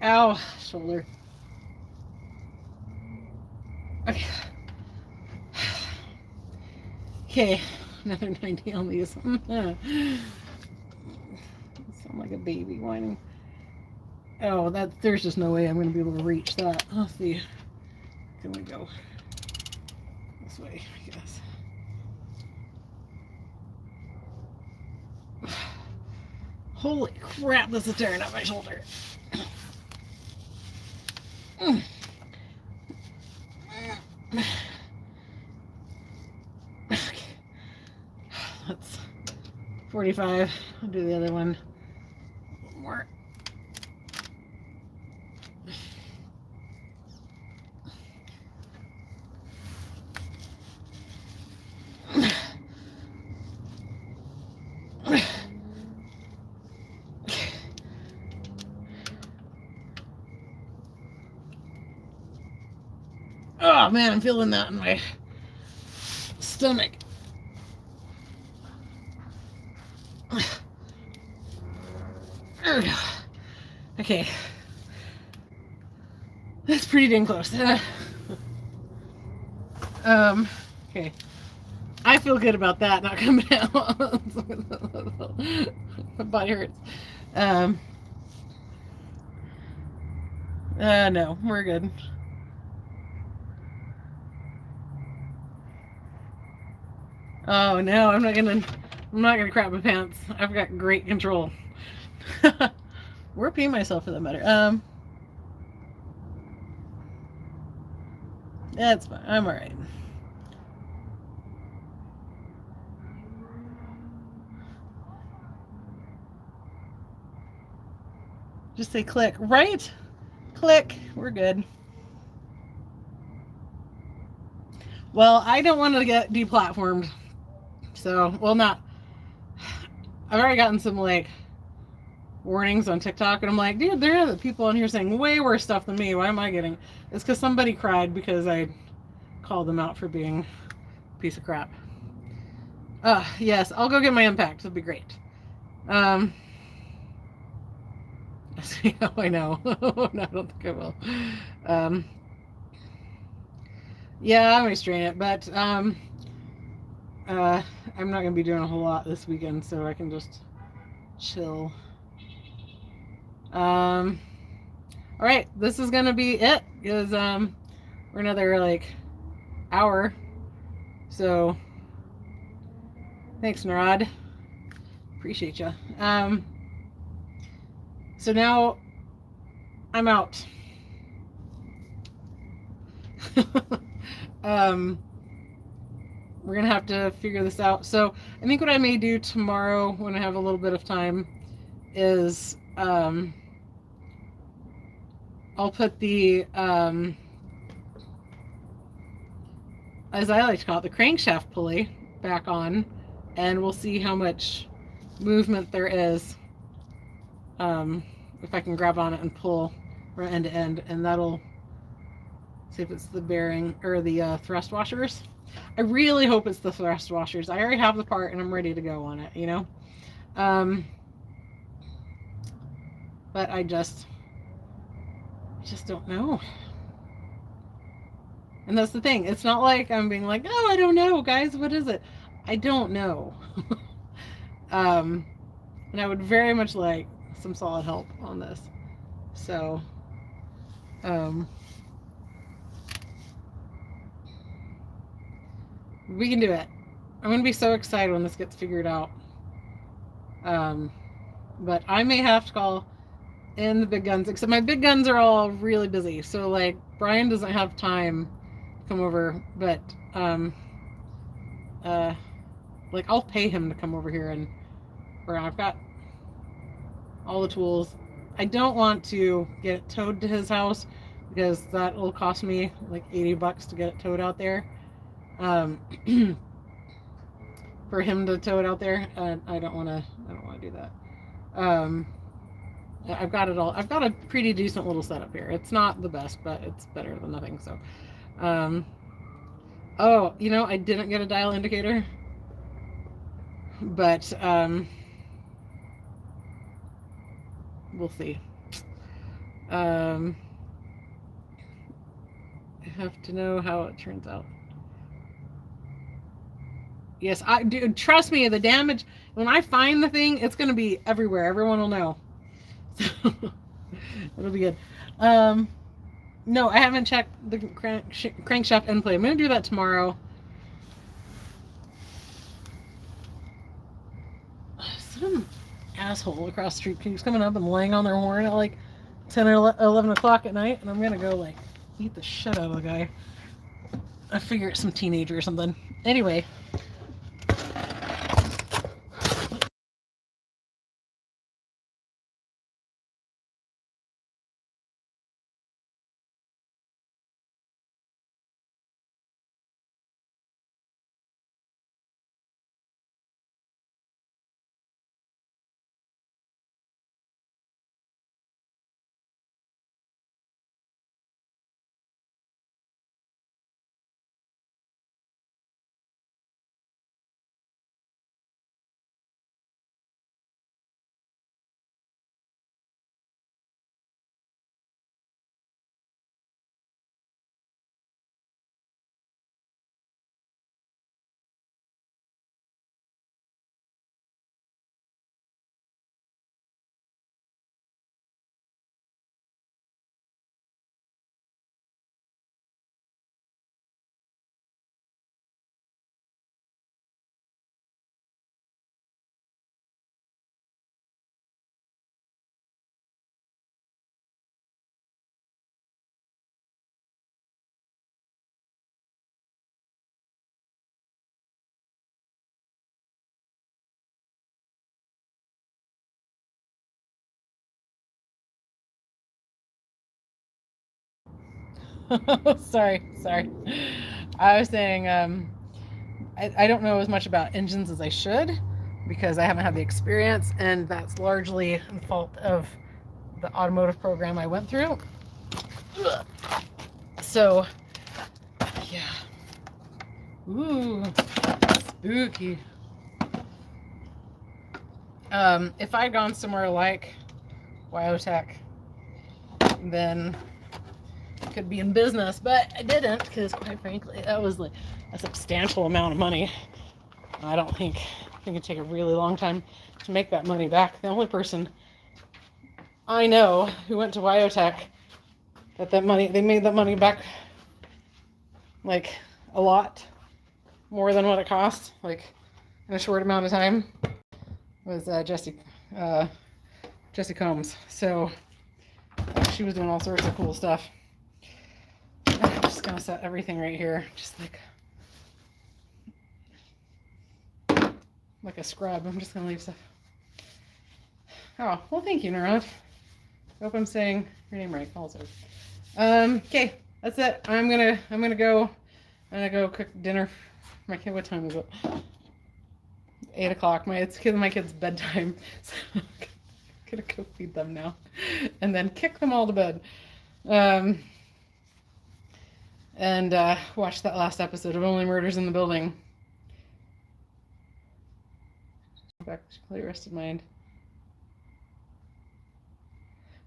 Ow, shoulder. Okay. Okay, another 90 on these. Sound like a baby whining. Oh, there's just no way I'm going to be able to reach that. Let's see. Can we go this way, I guess. Holy crap, this is tearing up my shoulder. Okay. That's 45. I'll do the other one. A little more. Oh man, I'm feeling that in my stomach. Okay. That's pretty dang close. Okay. I feel good about that not coming out. My body hurts. No, we're good. Oh no, I'm not gonna crap my pants. I've got great control. Or pee myself for that matter. That's fine. I'm alright. Just say click, right? Click. We're good. Well, I don't want to get deplatformed. So, well, not. I've already gotten some, like, warnings on TikTok, and I'm like, dude, there are other people on here saying way worse stuff than me. Why am I getting? It's because somebody cried because I called them out for being a piece of crap. Yes, I'll go get my impact. It'll be great. I know. No, I don't think I will. Yeah, I may strain it, but I'm not gonna be doing a whole lot this weekend, so I can just chill. All right, this is gonna be it, because we're another like hour. So thanks, Narad. Appreciate you. So now I'm out. We're gonna have to figure this out. So I think what I may do tomorrow when I have a little bit of time is I'll put the as I like to call it, the crankshaft pulley back on, and we'll see how much movement there is if I can grab on it and pull from end to end, and that'll See if it's the bearing or the thrust washers. I really hope it's the thrust washers. I already have the part and I'm ready to go on it, you know? But I just don't know. And that's the thing. It's not like I'm being like, oh, I don't know, guys. What is it? I don't know. And I would very much like some solid help on this. So, we can do it. I'm going to be so excited when this gets figured out. But I may have to call in the big guns, except my big guns are all really busy. So, like, Brian doesn't have time to come over, but, like, I'll pay him to come over here and, I've got all the tools. I don't want to get it towed to his house because that will cost me like $80 to get it towed out there. For him to tow it out there, I don't want to do that. I've got it all. I've got a pretty decent little setup here. It's not the best, but it's better than nothing. So, oh, you know, I didn't get a dial indicator, but we'll see. I have to know how it turns out. Yes, I do. Trust me, the damage, when I find the thing, it's going to be everywhere. Everyone will know. It'll be good. No, I haven't checked the crankshaft end plate. I'm going to do that tomorrow. Some asshole across the street keeps coming up and laying on their horn at like 10 or 11 o'clock at night, and I'm going to go like beat the shit out of the guy. I figure it's some teenager or something. Anyway. sorry. I was saying, I don't know as much about engines as I should because I haven't had the experience, and that's largely the fault of the automotive program I went through. So, yeah. Ooh, spooky. If I'd gone somewhere like WyoTech, then I could be in business, but I didn't because, quite frankly, that was like a substantial amount of money. I think it'd take a really long time to make that money back. The only person I know who went to WyoTech they made that money back like a lot more than what it cost, like in a short amount of time, was Jesse Combs. So she was doing all sorts of cool stuff. I'm just gonna set everything right here, just like a scrub. I'm just gonna leave stuff. Oh, well, thank you, Narod. I hope I'm saying your name right. Also, okay, that's it. I'm gonna go cook dinner. My kid, what time is it? 8 o'clock. It's my kid's bedtime, so I'm gonna go feed them now, and then kick them all to bed. and watched that last episode of Only Murders in the Building. Back to clear rested mind.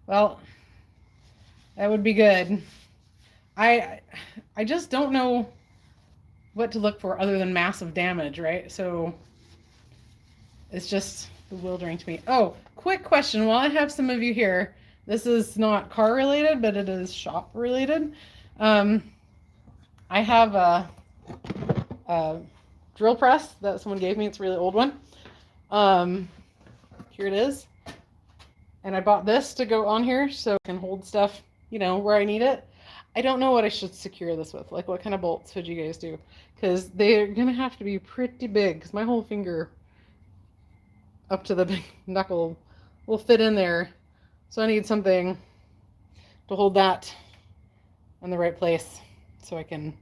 Well, that would be good. I just don't know what to look for other than massive damage, right? So it's just bewildering to me. Oh, quick question. While I have some of you here, this is not car related, but it is shop related. I have a drill press that someone gave me. It's a really old one. Here it is. And I bought this to go on here so I can hold stuff, you know, where I need it. I don't know what I should secure this with. Like, what kind of bolts would you guys do? Because they're going to have to be pretty big, because my whole finger up to the big knuckle will fit in there. So I need something to hold that in the right place so I can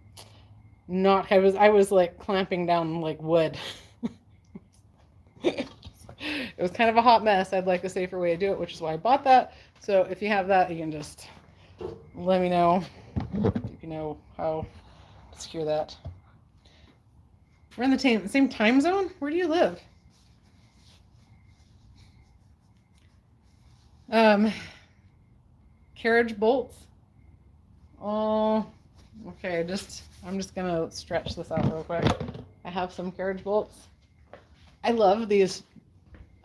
not, I was like clamping down like wood. It was kind of a hot mess. I'd like a safer way to do it, which is why I bought that. So if you have that, you can just let me know if you know how to secure that. We're in the same time zone? Where do you live? Carriage bolts. Oh, okay. I'm just gonna stretch this out real quick. I have some carriage bolts. I love these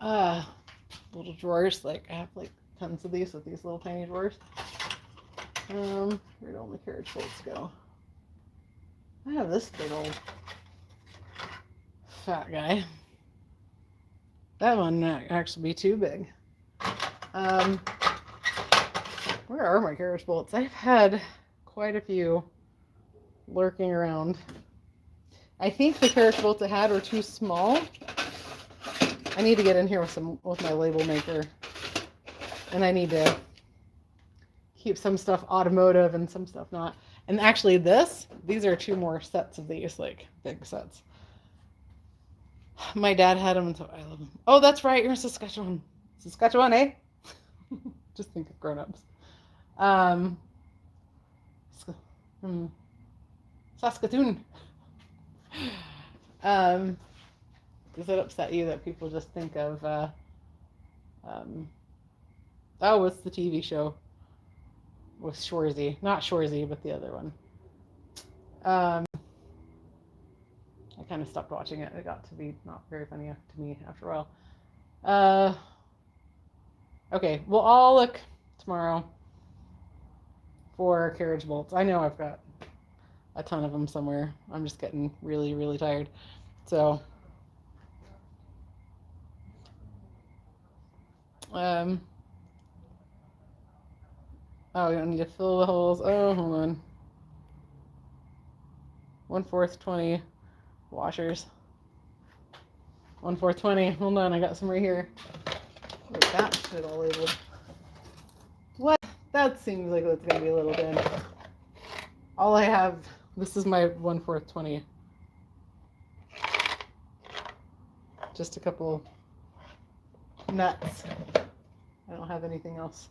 little drawers. Like, I have like tons of these with these little tiny drawers. Where'd all my carriage bolts go? I have this big old fat guy. That one might actually be too big. Where are my carriage bolts? I've had quite a few lurking around. I think the carriage bolts I had were too small. I need to get in here with my label maker, and I need to keep some stuff automotive and some stuff not. And actually these are two more sets of these, like big sets. My dad had them, so I love them. Oh, that's right, you're in Saskatchewan. Saskatchewan, eh? Just think of grown-ups. Saskatoon. Does it upset you that people just think of, oh, what's the TV show with Shorzy? Not Shorzy, but the other one. I kind of stopped watching it. It got to be not very funny to me after a while. Okay, we'll all look tomorrow for carriage bolts. I know I've got a ton of them somewhere. I'm just getting really, really tired. So, oh, you don't need to fill the holes. Oh, hold on. 1/4 20 washers. 1/4 20. Hold on, I got some right here. Like that shit all labeled. What? That seems like it's gonna be a little thin. All I have, this is my 1/4 20. Just a couple nuts. I don't have anything else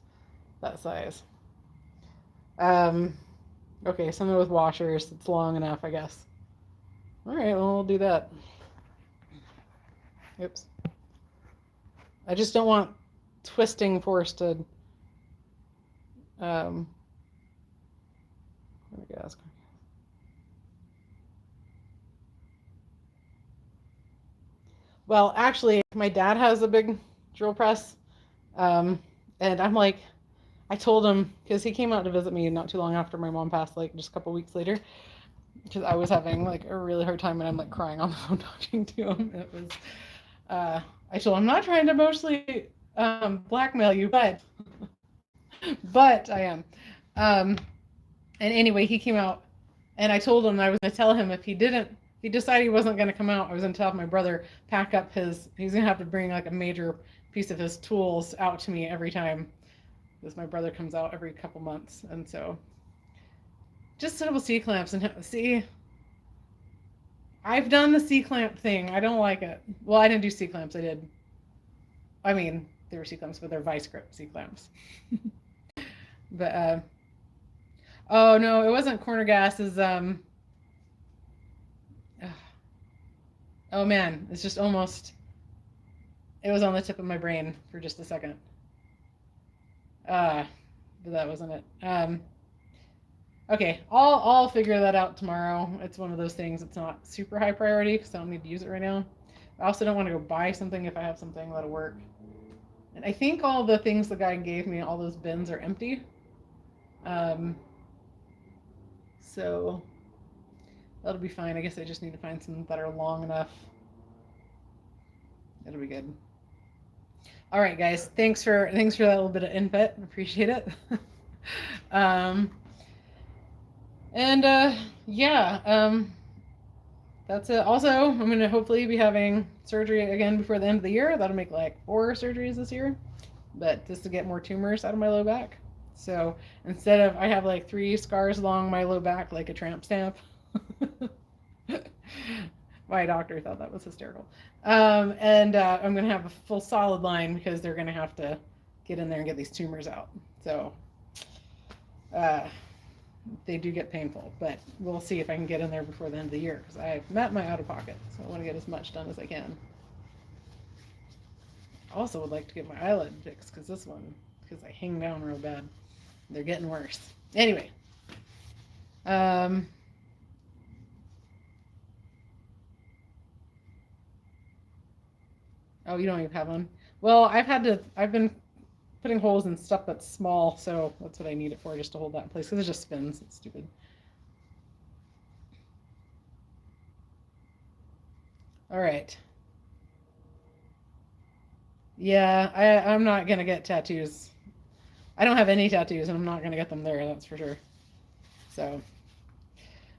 that size. Okay, something with washers. It's long enough, I guess. All right, well, we'll do that. Oops. I just don't want twisting force to, well, actually, my dad has a big drill press, and I'm like, I told him, because he came out to visit me not too long after my mom passed, like just a couple weeks later, because I was having like a really hard time, and I'm like crying on the phone talking to him. It was, I told him, I'm not trying to emotionally blackmail you, but I am. And anyway, he came out, and I told him I was going to tell him if he decided he wasn't going to come out, I was going to have my brother pack up he's going to have to bring like a major piece of his tools out to me every time, because my brother comes out every couple months. And so just double C-clamps and see, I've done the C-clamp thing. I don't like it. Well, I didn't do C-clamps. They were C-clamps, but they're vice grip C-clamps. But Oh no, it wasn't corner gas. Is oh man, it's just almost. It was on the tip of my brain for just a second. Uh, but that wasn't it. Okay, I'll figure that out tomorrow. It's one of those things. It's not super high priority because I don't need to use it right now. I also don't want to go buy something if I have something that'll work. And I think all the things the guy gave me, all those bins are empty. So that'll be fine. I guess I just need to find some that are long enough. It'll be good. All right, guys. Thanks for that little bit of input. Appreciate it. Yeah. That's it. Also, I'm going to hopefully be having surgery again before the end of the year. That'll make like 4 surgeries this year, but just to get more tumors out of my low back. So instead of, I have like 3 scars along my low back, like a tramp stamp. My doctor thought that was hysterical. I'm going to have a full solid line because they're going to have to get in there and get these tumors out. So, they do get painful, but we'll see if I can get in there before the end of the year because I've met my out of pocket, so I want to get as much done as I can. I also would like to get my eyelid fixed because I hang down real bad. They're getting worse. Anyway, oh, you don't even have one? Well, I've been putting holes in stuff that's small, so that's what I need it for, just to hold that in place, because it just spins. It's stupid. All right. Yeah, I'm not going to get tattoos. I don't have any tattoos, and I'm not going to get them there, that's for sure. So,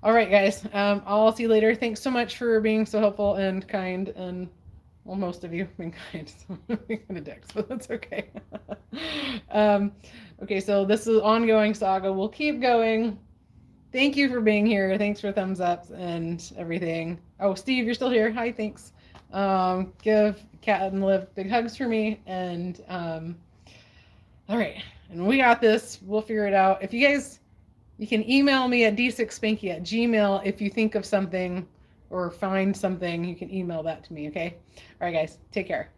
all right, guys. I'll see you later. Thanks so much for being so helpful and kind, and well, most of you have been kind, so I'm being kind of dicks, but that's okay. Okay, so this is ongoing saga. We'll keep going. Thank you for being here. Thanks for thumbs ups and everything. Oh, Steve, you're still here. Hi, thanks. Give Kat and Liv big hugs for me. And all right, and we got this. We'll figure it out. If you guys, you can email me at d6spanky@gmail if you think of something or find something. You can email that to me, okay? All right, guys, take care.